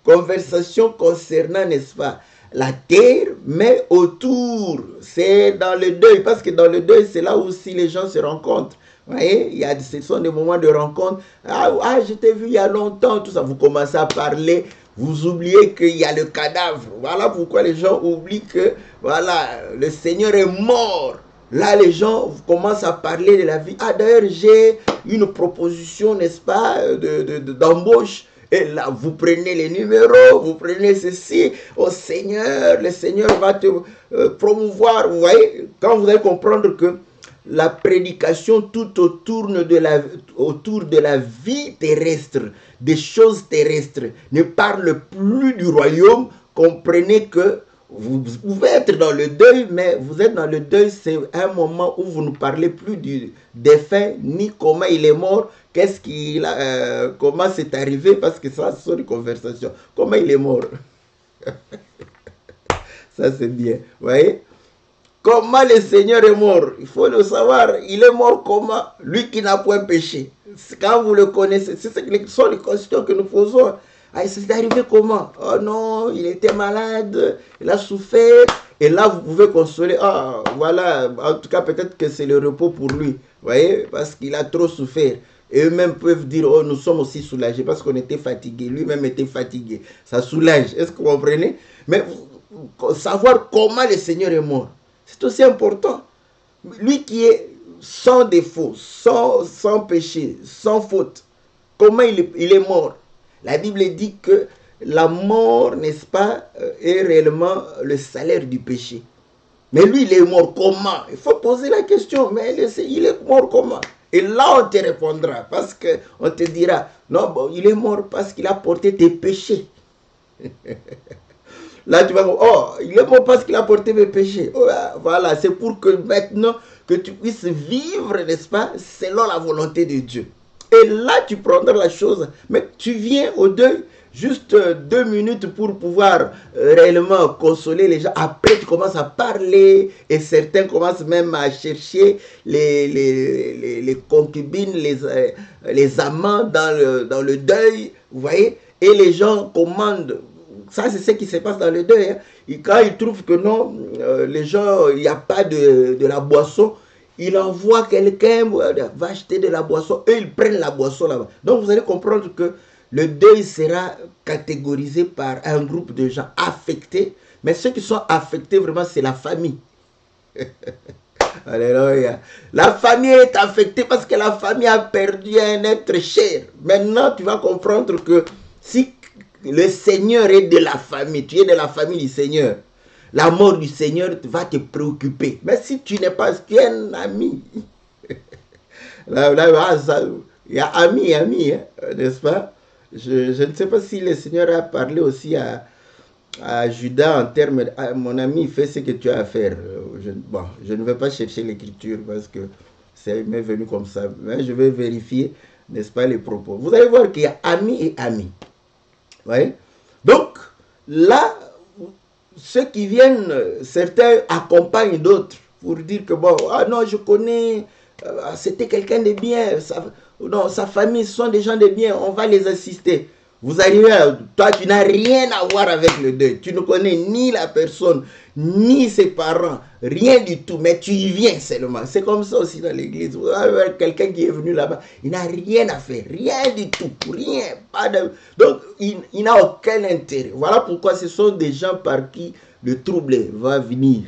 Conversation concernant, n'est-ce pas, la terre, mais autour, c'est dans le deuil, parce que dans le deuil, c'est là où aussi les gens se rencontrent. Vous voyez, ce sont des moments de rencontre. Ah, je t'ai vu il y a longtemps, tout ça. Vous commencez à parler, vous oubliez qu'il y a le cadavre. Voilà pourquoi les gens oublient que, voilà, le Seigneur est mort. Là, les gens commencent à parler de la vie. Ah, d'ailleurs, j'ai une proposition, n'est-ce pas, d'embauche. Et là, vous prenez les numéros, vous prenez ceci. Oh Seigneur, le Seigneur va te promouvoir. Vous voyez, quand vous allez comprendre que la prédication tout autour de la vie terrestre, des choses terrestres, ne parle plus du royaume, comprenez que vous pouvez être dans le deuil, mais vous êtes dans le deuil, c'est un moment où vous ne parlez plus du défunt, ni comment il est mort, comment c'est arrivé, parce que ça, ce sont des conversations. Comment il est mort? Ça, c'est bien. Vous voyez? Comment le Seigneur est mort? Il faut le savoir. Il est mort comment? Lui qui n'a point péché. Quand vous le connaissez, ce sont les questions que nous posons. Ah, c'est arrivé comment? Oh non, il était malade, il a souffert. Et là, vous pouvez consoler. Ah, voilà, en tout cas, peut-être que c'est le repos pour lui. Vous voyez? Parce qu'il a trop souffert. Et eux-mêmes peuvent dire, oh, nous sommes aussi soulagés parce qu'on était fatigués. Lui-même était fatigué. Ça soulage. Est-ce que vous comprenez? Mais savoir comment le Seigneur est mort, c'est aussi important. Lui qui est sans défaut, sans péché, sans faute, comment il est mort? La Bible dit que la mort, n'est-ce pas, est réellement le salaire du péché. Mais lui, il est mort comment? Il faut poser la question, mais il est mort comment? Et là, on te répondra, parce qu'on te dira, non, bon, il est mort parce qu'il a porté tes péchés. Là, tu vas dire, oh, il est mort parce qu'il a porté mes péchés. Oh, voilà, c'est pour que maintenant, que tu puisses vivre, n'est-ce pas, selon la volonté de Dieu. Et là, tu prendras la chose. Mais tu viens au deuil, juste 2 minutes pour pouvoir réellement consoler les gens. Après, tu commences à parler et certains commencent même à chercher les concubines, les amants dans le deuil, vous voyez. Et les gens commandent. Ça, c'est ce qui se passe dans le deuil. Hein. Et quand ils trouvent que non, les gens, il n'y a pas de la boisson, ils envoient quelqu'un, va acheter de la boisson, eux, ils prennent la boisson là-bas. Donc, vous allez comprendre que le deuil sera catégorisé par un groupe de gens affectés. Mais ceux qui sont affectés, vraiment, c'est la famille. Alléluia. La famille est affectée parce que la famille a perdu un être cher. Maintenant, tu vas comprendre que si le Seigneur est de la famille, tu es de la famille du Seigneur, la mort du Seigneur va te préoccuper. Mais si tu n'es pas, tu es un ami. Il y a ami, hein, n'est-ce pas? Je ne sais pas si le Seigneur a parlé aussi à Judas en termes de mon ami, fais ce que tu as à faire. Je ne vais pas chercher l'écriture parce que ça m'est venu comme ça. Mais je vais vérifier, n'est-ce pas, les propos. Vous allez voir qu'il y a ami et ami. Ouais. Donc, là, ceux qui viennent, certains accompagnent d'autres pour dire que, bon, ah non, je connais, c'était quelqu'un de bien, non, sa famille, ce sont des gens de bien, on va les assister. Vous arrivez, toi, tu n'as rien à voir avec le deuil. Tu ne connais ni la personne, ni ses parents, rien du tout, mais tu y viens seulement. C'est comme ça aussi dans l'église. Vous avez quelqu'un qui est venu là-bas, il n'a rien à faire, rien du tout, rien. Pas de... Donc, il n'a aucun intérêt. Voilà pourquoi ce sont des gens par qui le trouble va venir.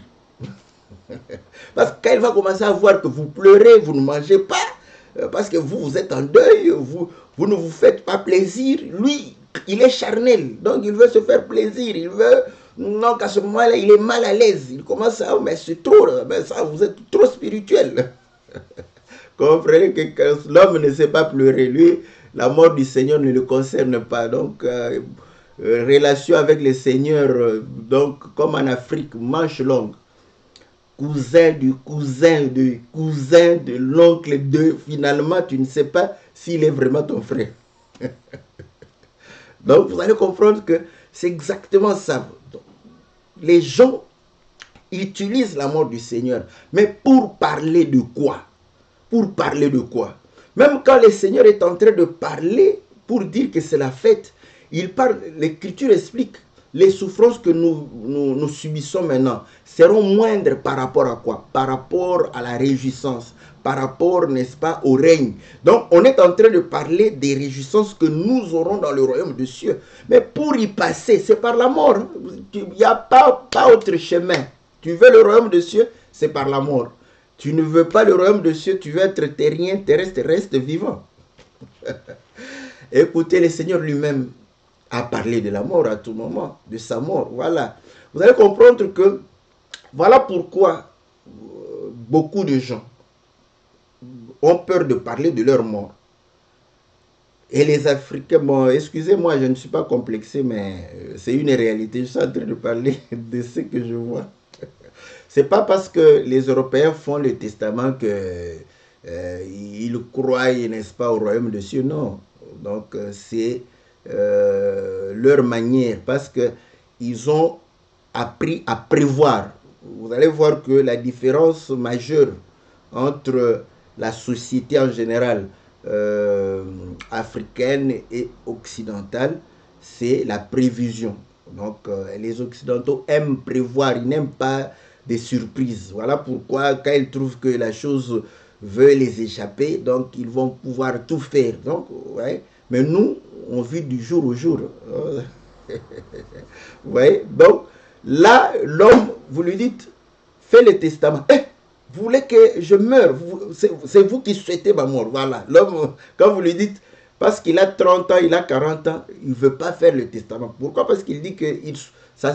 Parce que quand il va commencer à voir que vous pleurez, vous ne mangez pas, parce que vous êtes en deuil, vous ne vous faites pas plaisir. Lui, il est charnel, donc il veut se faire plaisir. Il veut, donc à ce moment-là, il est mal à l'aise. Il commence à, mais c'est trop, mais ça, vous êtes trop spirituel. Comprenez que l'homme ne sait pas pleurer. Lui, la mort du Seigneur ne le concerne pas. Donc, relation avec le Seigneur, donc comme en Afrique, manche longue. Cousin du cousin de l'oncle de, finalement, tu ne sais pas s'il est vraiment ton frère. Donc, vous allez comprendre que c'est exactement ça. Donc, les gens utilisent la mort du Seigneur, mais pour parler de quoi? Pour parler de quoi? Même quand le Seigneur est en train de parler pour dire que c'est la fête, il parle, l'Écriture explique, les souffrances que nous subissons maintenant seront moindres par rapport à quoi? Par rapport à la réjouissance, par rapport, n'est-ce pas, au règne. Donc, on est en train de parler des réjouissances que nous aurons dans le royaume des cieux. Mais pour y passer, c'est par la mort. Il n'y a pas autre chemin. Tu veux le royaume des cieux, c'est par la mort. Tu ne veux pas le royaume des cieux, tu veux être terrien, terrestre, reste vivant. Écoutez, le Seigneur lui-même a parlé de la mort à tout moment, de sa mort. Voilà. Vous allez comprendre que voilà pourquoi beaucoup de gens ont peur de parler de leur mort. Et les Africains, bon, excusez-moi, je ne suis pas complexé, mais c'est une réalité. Je suis en train de parler de ce que je vois. C'est pas parce que les Européens font le testament que ils croient, n'est-ce pas, au royaume des cieux. Non. Donc, c'est leur manière, parce que ils ont appris à prévoir. Vous allez voir que la différence majeure entre la société en général africaine et occidentale, c'est la prévision. Donc les Occidentaux aiment prévoir, ils n'aiment pas des surprises. Voilà pourquoi quand ils trouvent que la chose veut les échapper, donc ils vont pouvoir tout faire. Donc, ouais. Mais nous, on vit du jour au jour. Vous voyez? Donc, là, l'homme, vous lui dites, fais le testament. Vous voulez que je meure? C'est vous qui souhaitez ma mort. Voilà. L'homme, quand vous lui dites, parce qu'il a 30 ans, il a 40 ans, il ne veut pas faire le testament. Pourquoi? Parce qu'il dit que ça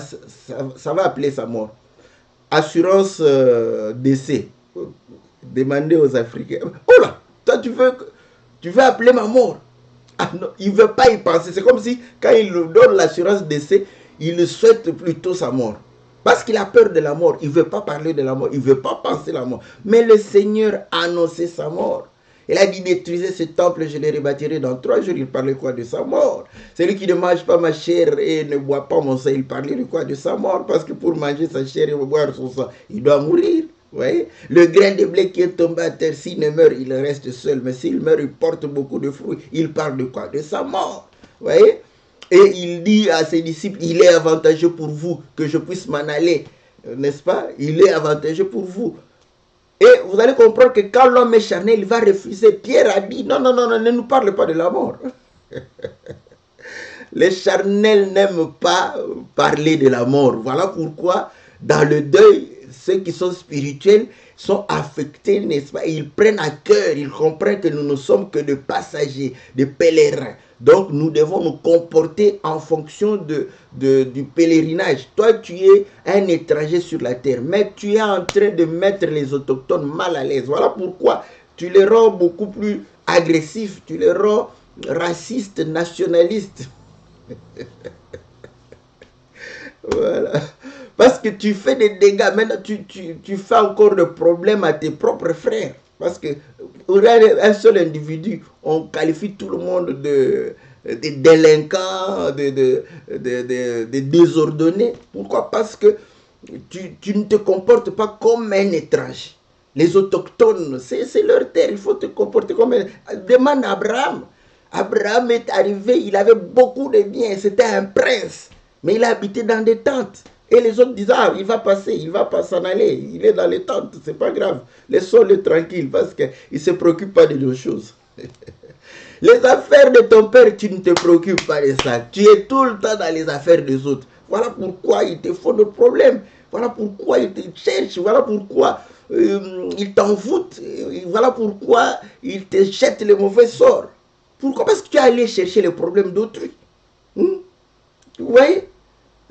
va appeler sa mort. Assurance décès. Demandez aux Africains. Oh là, toi tu veux appeler ma mort? Ah non, il ne veut pas y penser. C'est comme si, quand il nous donne l'assurance décès, il souhaite plutôt sa mort. Parce qu'il a peur de la mort. Il ne veut pas parler de la mort. Il ne veut pas penser la mort. Mais le Seigneur a annoncé sa mort. Il a dit détruisez ce temple, je le rebâtirai dans 3 jours. Il parlait quoi? De sa mort. Celui qui ne mange pas ma chair et ne boit pas mon sang, il parlait de quoi? De sa mort. Parce que pour manger sa chair et boire son sang, il doit mourir. Vous voyez? Le grain de blé qui est tombé à terre, s'il ne meurt, il reste seul. Mais s'il meurt, il porte beaucoup de fruits. Il parle de quoi? De sa mort. Vous voyez? Et il dit à ses disciples, il est avantageux pour vous que je puisse m'en aller. N'est-ce pas? Il est avantageux pour vous. Et vous allez comprendre que quand l'homme est charnel, il va refuser. Pierre a dit, non, ne nous parle pas de la mort. Les charnels n'aiment pas parler de la mort. Voilà pourquoi, dans le deuil, ceux qui sont spirituels sont affectés, n'est-ce pas? Ils prennent à cœur, ils comprennent que nous ne sommes que de passagers, de pèlerins. Donc, nous devons nous comporter en fonction du pèlerinage. Toi, tu es un étranger sur la terre, mais tu es en train de mettre les autochtones mal à l'aise. Voilà pourquoi tu les rends beaucoup plus agressifs, tu les rends racistes, nationalistes. Voilà. Parce que tu fais des dégâts. Maintenant, tu fais encore de problèmes à tes propres frères. Parce que un seul individu, on qualifie tout le monde de délinquants, de désordonnés. Pourquoi? Parce que tu ne te comportes pas comme un étranger. Les autochtones, c'est leur terre, il faut te comporter comme un... Demande à Abraham. Abraham est arrivé, il avait beaucoup de biens, c'était un prince. Mais il a habité dans des tentes. Et les autres disent, ah, il va passer, il va pas s'en aller, il est dans les tentes, c'est pas grave. Laissons-le tranquille parce qu'il ne se préoccupe pas de nos choses. Les affaires de ton père, tu ne te préoccupes pas de ça. Tu es tout le temps dans les affaires des autres. Voilà pourquoi ils te font de problèmes. Voilà pourquoi ils te cherchent. Voilà pourquoi ils t'envoûtent. Voilà pourquoi ils te jettent le mauvais sort. Pourquoi? Parce que tu es allé chercher les problèmes d'autrui. Vous voyez?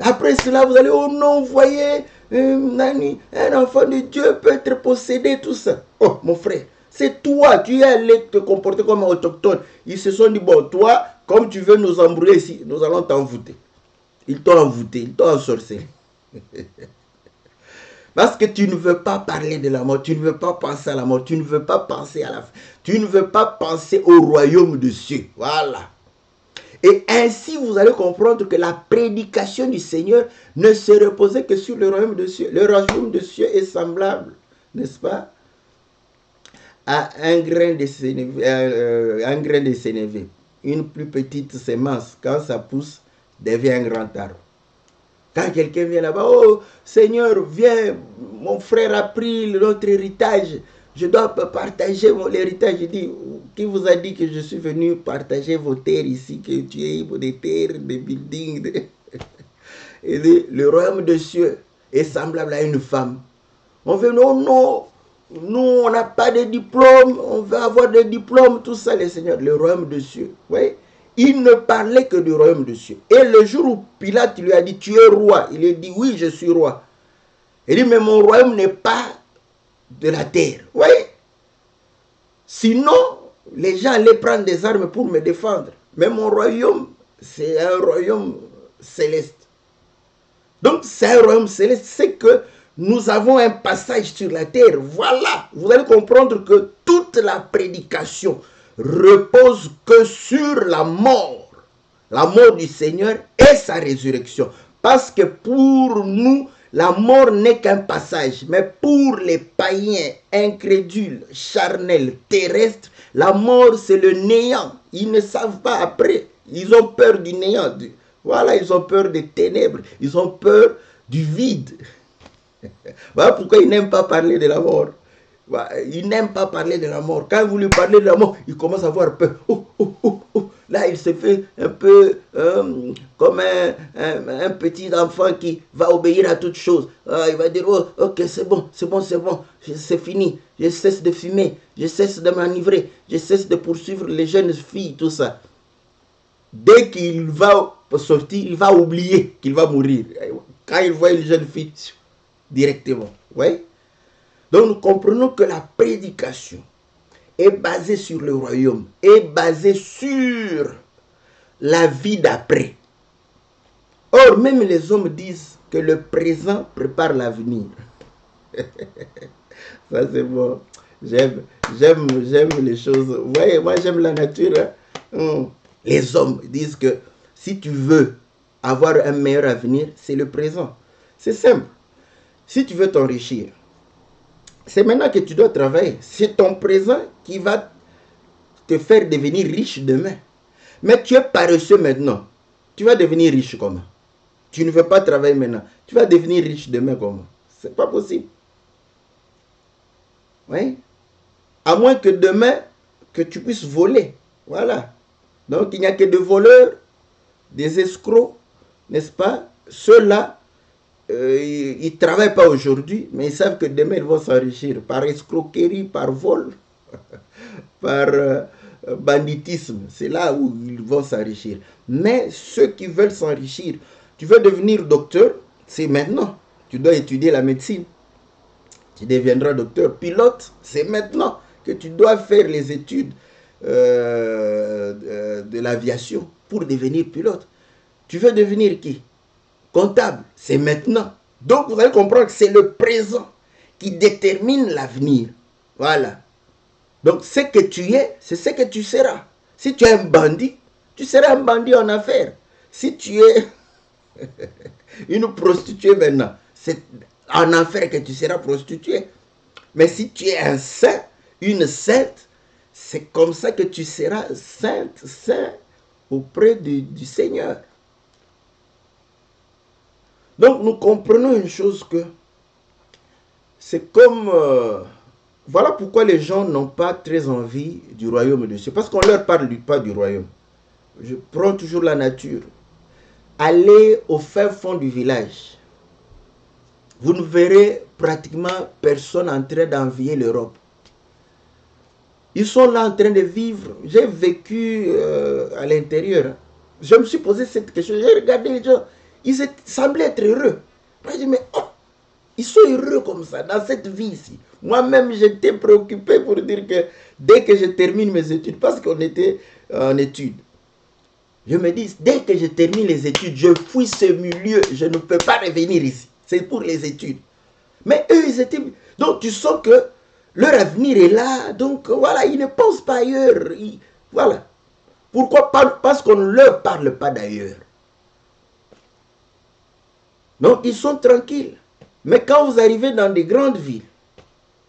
Après cela, vous allez, oh non, vous voyez, un enfant de Dieu peut être possédé, tout ça. Oh, mon frère, c'est toi, tu es allé te comporter comme un autochtone. Ils se sont dit, bon, toi, comme tu veux nous embrouiller ici, nous allons t'envoûter. Ils t'ont envoûté, ils t'ont ensorcelé. Parce que tu ne veux pas parler de la mort, tu ne veux pas penser à la mort, tu ne veux pas penser à la fin, tu ne veux pas penser au royaume de Dieu. Voilà. Et ainsi, vous allez comprendre que la prédication du Seigneur ne se reposait que sur le royaume de Dieu. Le royaume de Dieu est semblable, n'est-ce pas, à un grain de sénévé. Une plus petite semence, quand ça pousse, devient un grand arbre. Quand quelqu'un vient là-bas, oh Seigneur, viens, mon frère a pris notre héritage. Je dois partager l'héritage. Je dis, qui vous a dit que je suis venu partager vos terres ici, que tu es des terres, des buildings. Et le royaume de Dieu est semblable à une femme. On veut, non, nous on n'a pas de diplôme, on veut avoir des diplômes, tout ça, les seigneurs. Le royaume de Dieu, oui. Il ne parlait que du royaume de Dieu. Et le jour où Pilate lui a dit, tu es roi, il a dit, oui, je suis roi. Il dit, mais mon royaume n'est pas de la terre. Oui. Sinon, les gens allaient prendre des armes pour me défendre. Mais mon royaume, c'est un royaume céleste. Donc, c'est un royaume céleste. C'est que nous avons un passage sur la terre. Voilà. Vous allez comprendre que toute la prédication repose que sur la mort du Seigneur et sa résurrection. Parce que pour nous, la mort n'est qu'un passage, mais pour les païens incrédules, charnels, terrestres, la mort c'est le néant. Ils ne savent pas après. Ils ont peur du néant. Voilà, ils ont peur des ténèbres. Ils ont peur du vide. Voilà pourquoi ils n'aiment pas parler de la mort. Il n'aime pas parler de la mort. Quand vous lui parlez de la mort, il commence à avoir peur. Là, il se fait un peu comme un petit enfant qui va obéir à toutes choses. Il va dire, oh, ok, c'est bon, c'est fini. Je cesse de fumer, je cesse de m'enivrer, je cesse de poursuivre les jeunes filles, tout ça. Dès qu'il va sortir, il va oublier qu'il va mourir. Quand il voit une jeune fille, directement. Ouais. Donc nous comprenons que la prédication est basée sur le royaume, est basée sur la vie d'après. Or, même les hommes disent que le présent prépare l'avenir. Ça c'est bon. J'aime les choses. Vous voyez, moi j'aime la nature. Hein. Les hommes disent que si tu veux avoir un meilleur avenir, c'est le présent. C'est simple. Si tu veux t'enrichir, c'est maintenant que tu dois travailler. C'est ton présent qui va te faire devenir riche demain. Mais tu es paresseux maintenant. Tu vas devenir riche comment? Tu ne veux pas travailler maintenant. Tu vas devenir riche demain comment? C'est pas possible. Oui. À moins que demain, que tu puisses voler. Voilà. Donc, il n'y a que des voleurs, des escrocs, n'est-ce pas? Ceux-là, ils ne travaillent pas aujourd'hui, mais ils savent que demain, ils vont s'enrichir par escroquerie, par vol, par banditisme. C'est là où ils vont s'enrichir. Mais ceux qui veulent s'enrichir, tu veux devenir docteur, c'est maintenant. Tu dois étudier la médecine. Tu deviendras docteur. Pilote, c'est maintenant que tu dois faire les études de l'aviation pour devenir pilote. Tu veux devenir qui? Comptable, c'est maintenant. Donc vous allez comprendre que c'est le présent qui détermine l'avenir. Voilà. Donc ce que tu es, c'est ce que tu seras. Si tu es un bandit, tu seras un bandit en affaires. Si tu es une prostituée maintenant, c'est en affaires que tu seras prostituée. Mais si tu es un saint, une sainte, c'est comme ça que tu seras sainte, saint auprès du Seigneur. Donc nous comprenons une chose que c'est comme... voilà pourquoi les gens n'ont pas très envie du royaume de Dieu. Parce qu'on ne leur parle pas du royaume. Je prends toujours la nature. Allez au fin fond du village. Vous ne verrez pratiquement personne en train d'envier l'Europe. Ils sont là en train de vivre. J'ai vécu à l'intérieur. Je me suis posé cette question. J'ai regardé les gens. Ils semblaient être heureux. Moi, je dis, mais oh, ils sont heureux comme ça, dans cette vie ici. Moi-même, j'étais préoccupé pour dire que dès que je termine mes études, parce qu'on était en études, je me dis, dès que je termine les études, je fuis ce milieu, je ne peux pas revenir ici. C'est pour les études. Mais eux, ils étaient... Donc, tu sens que leur avenir est là. Donc, voilà, ils ne pensent pas ailleurs. Voilà. Pourquoi? Parce qu'on ne leur parle pas d'ailleurs. Donc, ils sont tranquilles. Mais quand vous arrivez dans des grandes villes,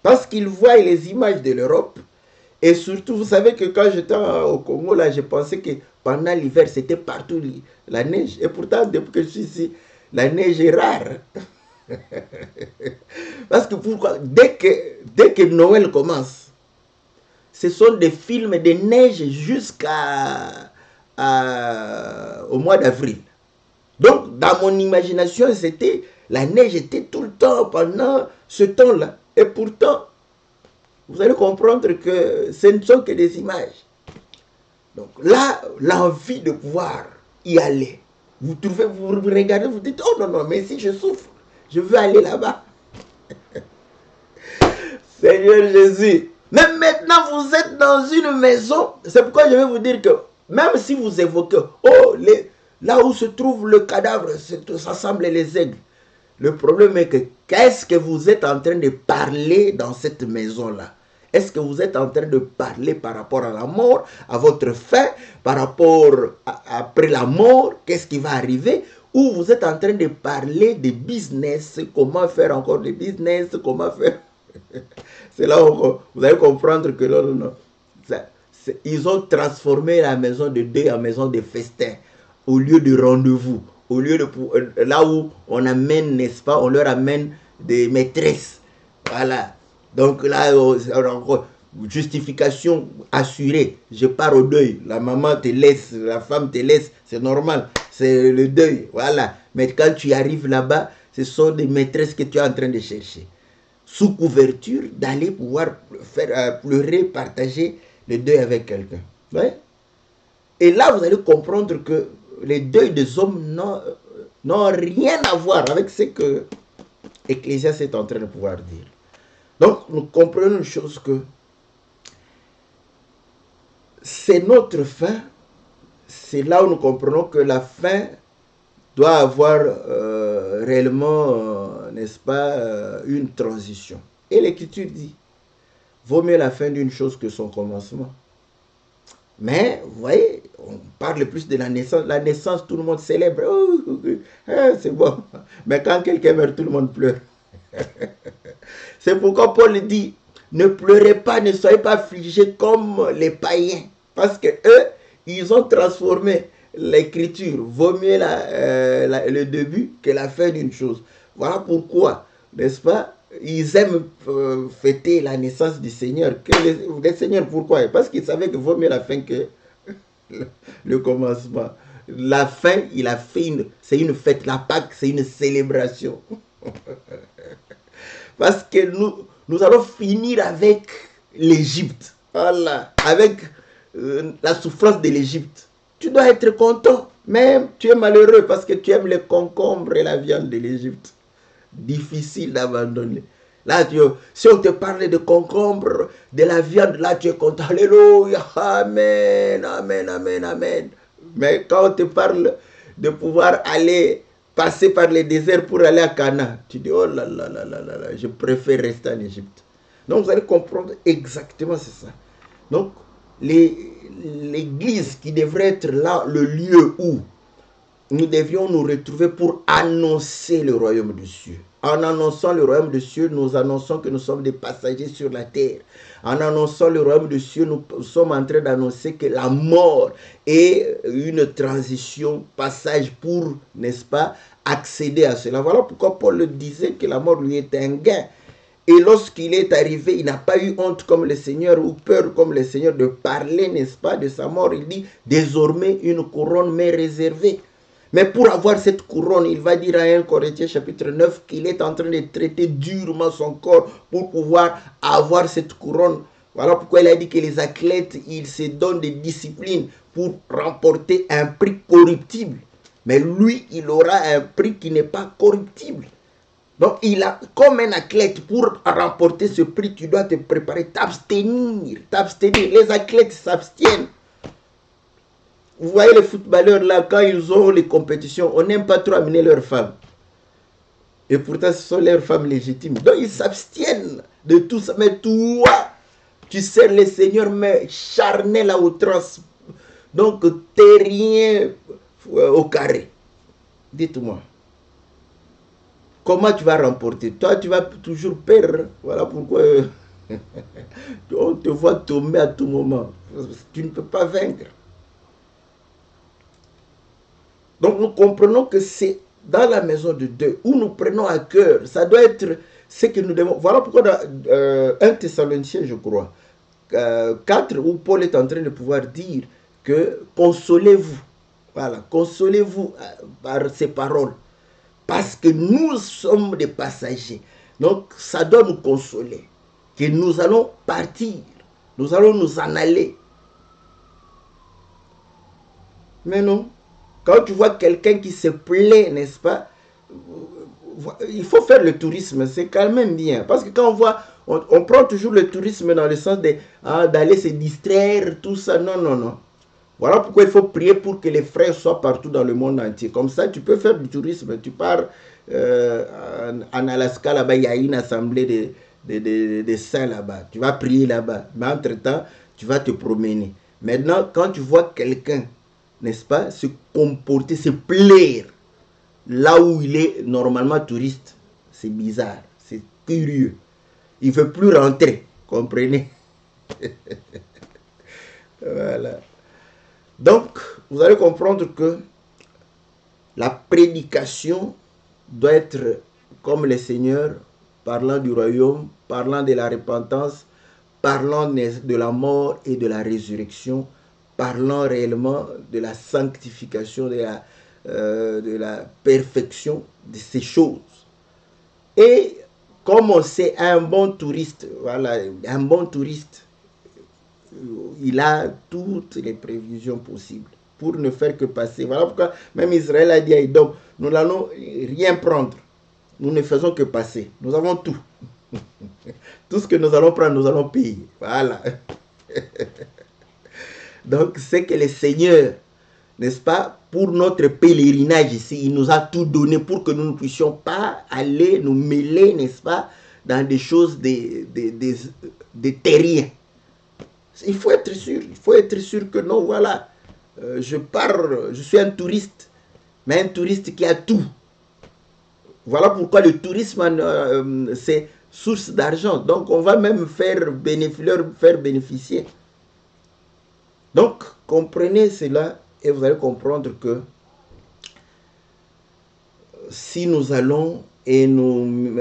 parce qu'ils voient les images de l'Europe, et surtout, vous savez que quand j'étais au Congo, là, je pensais que pendant l'hiver, c'était partout la neige. Et pourtant, depuis que je suis ici, la neige est rare. Parce que pourquoi? Dès que Noël commence, ce sont des films de neige au mois d'avril. Donc, dans mon imagination, la neige était tout le temps pendant ce temps-là. Et pourtant, vous allez comprendre que ce ne sont que des images. Donc là, l'envie de pouvoir y aller. Vous regardez, vous dites, oh non, non, mais si je souffre, je veux aller là-bas. Seigneur Jésus. Même maintenant, vous êtes dans une maison. C'est pourquoi je vais vous dire que, même si vous évoquez, oh, là où se trouve le cadavre, ça semble les aigles. Le problème est que, qu'est-ce que vous êtes en train de parler dans cette maison-là? Est-ce que vous êtes en train de parler par rapport à la mort, à votre fin, par rapport après la mort, qu'est-ce qui va arriver? Ou vous êtes en train de parler de business, comment faire encore des business, comment faire... C'est là où vous allez comprendre que non. Ils ont transformé la maison de deuil en maison de festin, au lieu de rendez-vous, au lieu de... Là où on amène, n'est-ce pas, on leur amène des maîtresses. Voilà. Donc là, justification assurée. Je pars au deuil. La maman te laisse, la femme te laisse. C'est normal. C'est le deuil. Voilà. Mais quand tu arrives là-bas, ce sont des maîtresses que tu es en train de chercher. Sous couverture d'aller pouvoir faire pleurer, partager le deuil avec quelqu'un. Ouais? Et là, vous allez comprendre que les deuils des hommes n'ont rien à voir avec ce que Ecclésiaste est en train de pouvoir dire. Donc, nous comprenons une chose que c'est notre fin. C'est là où nous comprenons que la fin doit avoir réellement, n'est-ce pas, une transition. Et l'Écriture dit, vaut mieux la fin d'une chose que son commencement. Mais, vous voyez, on parle plus de la naissance. La naissance, tout le monde célèbre. Oh, c'est bon. Mais quand quelqu'un meurt, tout le monde pleure. C'est pourquoi Paul dit, ne pleurez pas, ne soyez pas affligés comme les païens. Parce que eux, ils ont transformé l'écriture. Vaut mieux le début que la fin d'une chose. Voilà pourquoi, n'est-ce pas, ils aiment fêter la naissance du Seigneur. Le Seigneur, pourquoi? Parce qu'ils savaient que vaut mieux la fin que le commencement. La fin, il a fait c'est une fête. La Pâque, c'est une célébration. Parce que nous allons finir avec l'Égypte. Voilà. Avec la souffrance de l'Égypte. Tu dois être content. Même tu es malheureux parce que tu aimes les concombres et la viande de l'Égypte. Difficile d'abandonner. Là, si on te parle de concombre, de la viande, là, tu es content. Alléluia. Amen, amen, amen, amen. Mais quand on te parle de pouvoir passer par le désert pour aller à Canaan, tu dis, oh là là là là là là, je préfère rester en Égypte. Donc, vous allez comprendre exactement, c'est ça. Donc, l'église qui devrait être là, le lieu où nous devions nous retrouver pour annoncer le royaume des cieux. En annonçant le royaume des cieux, nous annonçons que nous sommes des passagers sur la terre. En annonçant le royaume des cieux, nous sommes en train d'annoncer que la mort est une transition, passage pour, n'est-ce pas, accéder à cela. Voilà pourquoi Paul disait que la mort lui est un gain. Et lorsqu'il est arrivé, il n'a pas eu honte comme le Seigneur ou peur comme le Seigneur de parler, n'est-ce pas, de sa mort. Il dit, désormais, une couronne m'est réservée. Mais pour avoir cette couronne, il va dire à 1 Corinthiens chapitre 9 qu'il est en train de traiter durement son corps pour pouvoir avoir cette couronne. Voilà pourquoi il a dit que les athlètes, ils se donnent des disciplines pour remporter un prix corruptible. Mais lui, il aura un prix qui n'est pas corruptible. Donc, il a, comme un athlète, pour remporter ce prix, tu dois te préparer, t'abstenir. Les athlètes s'abstiennent. Vous voyez les footballeurs là, quand ils ont les compétitions, on n'aime pas trop amener leurs femmes. Et pourtant, ce sont leurs femmes légitimes. Donc, ils s'abstiennent de tout ça. Mais toi, tu sers le Seigneur, mais charnel à outrance. Donc, t'es rien au carré. Dites-moi. Comment tu vas remporter? Toi, tu vas toujours perdre. Voilà pourquoi on te voit tomber à tout moment. Tu ne peux pas vaincre. Donc, nous comprenons que c'est dans la maison de Dieu où nous prenons à cœur. Ça doit être ce que nous devons. Voilà pourquoi dans 1 Thessaloniciens, je crois, 4, où Paul est en train de pouvoir dire que consolez-vous. Voilà, consolez-vous par ces paroles. Parce que nous sommes des passagers. Donc, ça doit nous consoler. Que nous allons partir. Nous allons nous en aller. Mais non. Quand tu vois quelqu'un qui se plaît, n'est-ce pas? Il faut faire le tourisme. C'est quand même bien. Parce que quand on voit, on prend toujours le tourisme dans le sens d'aller se distraire, tout ça. Non, non, non. Voilà pourquoi il faut prier pour que les frères soient partout dans le monde entier. Comme ça, tu peux faire du tourisme. Tu pars en Alaska, là-bas, il y a une assemblée de saints là-bas. Tu vas prier là-bas. Mais entre-temps, tu vas te promener. Maintenant, quand tu vois quelqu'un, n'est-ce pas, se comporter, se plaire, là où il est normalement touriste, c'est bizarre, c'est curieux. Il ne veut plus rentrer, comprenez? Voilà. Donc, vous allez comprendre que la prédication doit être comme le Seigneur, parlant du royaume, parlant de la repentance, parlant de la mort et de la résurrection, parlant réellement de la sanctification, de la perfection de ces choses. Et comme on sait, un bon touriste, voilà, un bon touriste, il a toutes les prévisions possibles pour ne faire que passer. Voilà pourquoi même Israël a dit à Edom, nous n'allons rien prendre. Nous ne faisons que passer. Nous avons tout. Tout ce que nous allons prendre, nous allons payer. Voilà. Donc, c'est que le Seigneur, n'est-ce pas, pour notre pèlerinage ici, il nous a tout donné pour que nous ne puissions pas aller nous mêler, n'est-ce pas, dans des choses de terrien. Il faut être sûr que non, voilà, je suis un touriste, mais un touriste qui a tout. Voilà pourquoi le tourisme, c'est source d'argent. Donc, on va même leur faire bénéficier. Donc, comprenez cela et vous allez comprendre que si nous allons et nous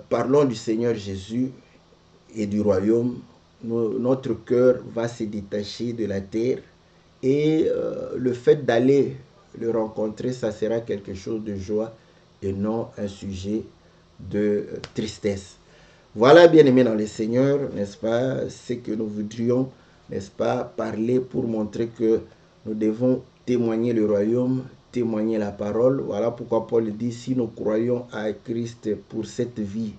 parlons du Seigneur Jésus et du royaume, notre cœur va se détacher de la terre et le fait d'aller le rencontrer, ça sera quelque chose de joie et non un sujet de tristesse. Voilà, bien-aimés dans le Seigneur, n'est-ce pas, ce que nous voudrions, n'est-ce pas, parler pour montrer que nous devons témoigner le royaume, témoigner la parole. Voilà pourquoi Paul dit, si nous croyons à Christ pour cette vie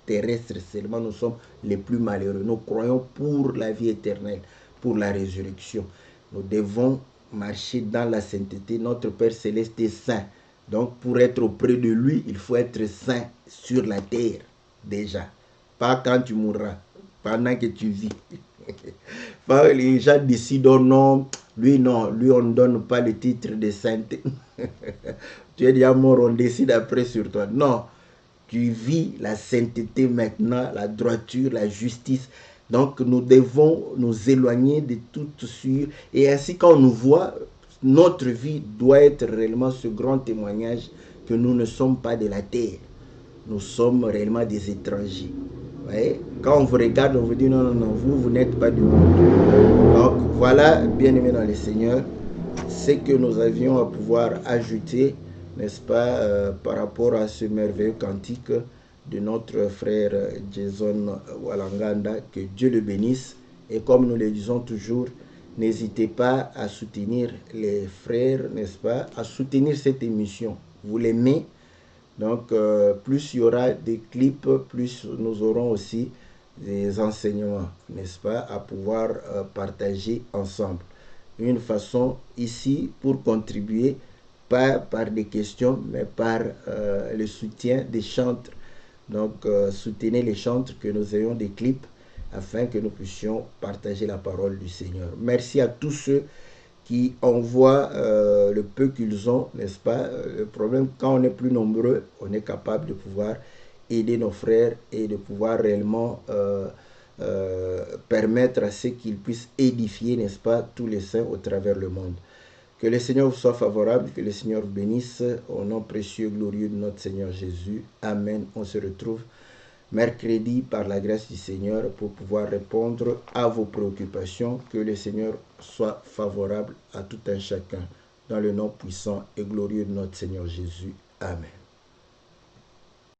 terrestre seulement, nous sommes les plus malheureux. Nous croyons pour la vie éternelle, pour la résurrection. Nous devons marcher dans la sainteté. Notre Père Céleste est saint. Donc, pour être auprès de lui, il faut être saint sur la terre, déjà. Pas quand tu mourras, pendant que tu vis. Les gens décident, non, lui on ne donne pas le titre de sainteté. Tu es déjà mort, on décide après sur toi. Non, tu vis la sainteté maintenant, la droiture, la justice. Donc, nous devons nous éloigner de toute sûre. Et ainsi, quand on nous voit, notre vie doit être réellement ce grand témoignage que nous ne sommes pas de la terre. Nous sommes réellement des étrangers. Ouais. Quand on vous regarde, on vous dit non, vous n'êtes pas du monde. Donc voilà, bien-aimés dans le Seigneur, c'est que nous avions à pouvoir ajouter, n'est-ce pas, par rapport à ce merveilleux cantique de notre frère Jason Walanganda, que Dieu le bénisse. Et comme nous le disons toujours, n'hésitez pas à soutenir les frères, n'est-ce pas, à soutenir cette émission. Vous l'aimez. Donc, plus il y aura des clips, plus nous aurons aussi des enseignements, n'est-ce pas, à pouvoir partager ensemble. Une façon ici pour contribuer, pas par des questions, mais par le soutien des chantres. Donc, soutenez les chantres, que nous ayons des clips, afin que nous puissions partager la parole du Seigneur. Merci à tous ceux qui envoient le peu qu'ils ont, n'est-ce pas? Le problème, quand on est plus nombreux, on est capable de pouvoir aider nos frères et de pouvoir réellement permettre à ceux qu'ils puissent édifier, n'est-ce pas, tous les saints au travers le monde. Que le Seigneur vous soit favorable, que le Seigneur vous bénisse, au nom précieux, glorieux de notre Seigneur Jésus. Amen. On se retrouve mercredi par la grâce du Seigneur pour pouvoir répondre à vos préoccupations. Que le Seigneur soit favorable à tout un chacun dans le nom puissant et glorieux de notre Seigneur Jésus. Amen.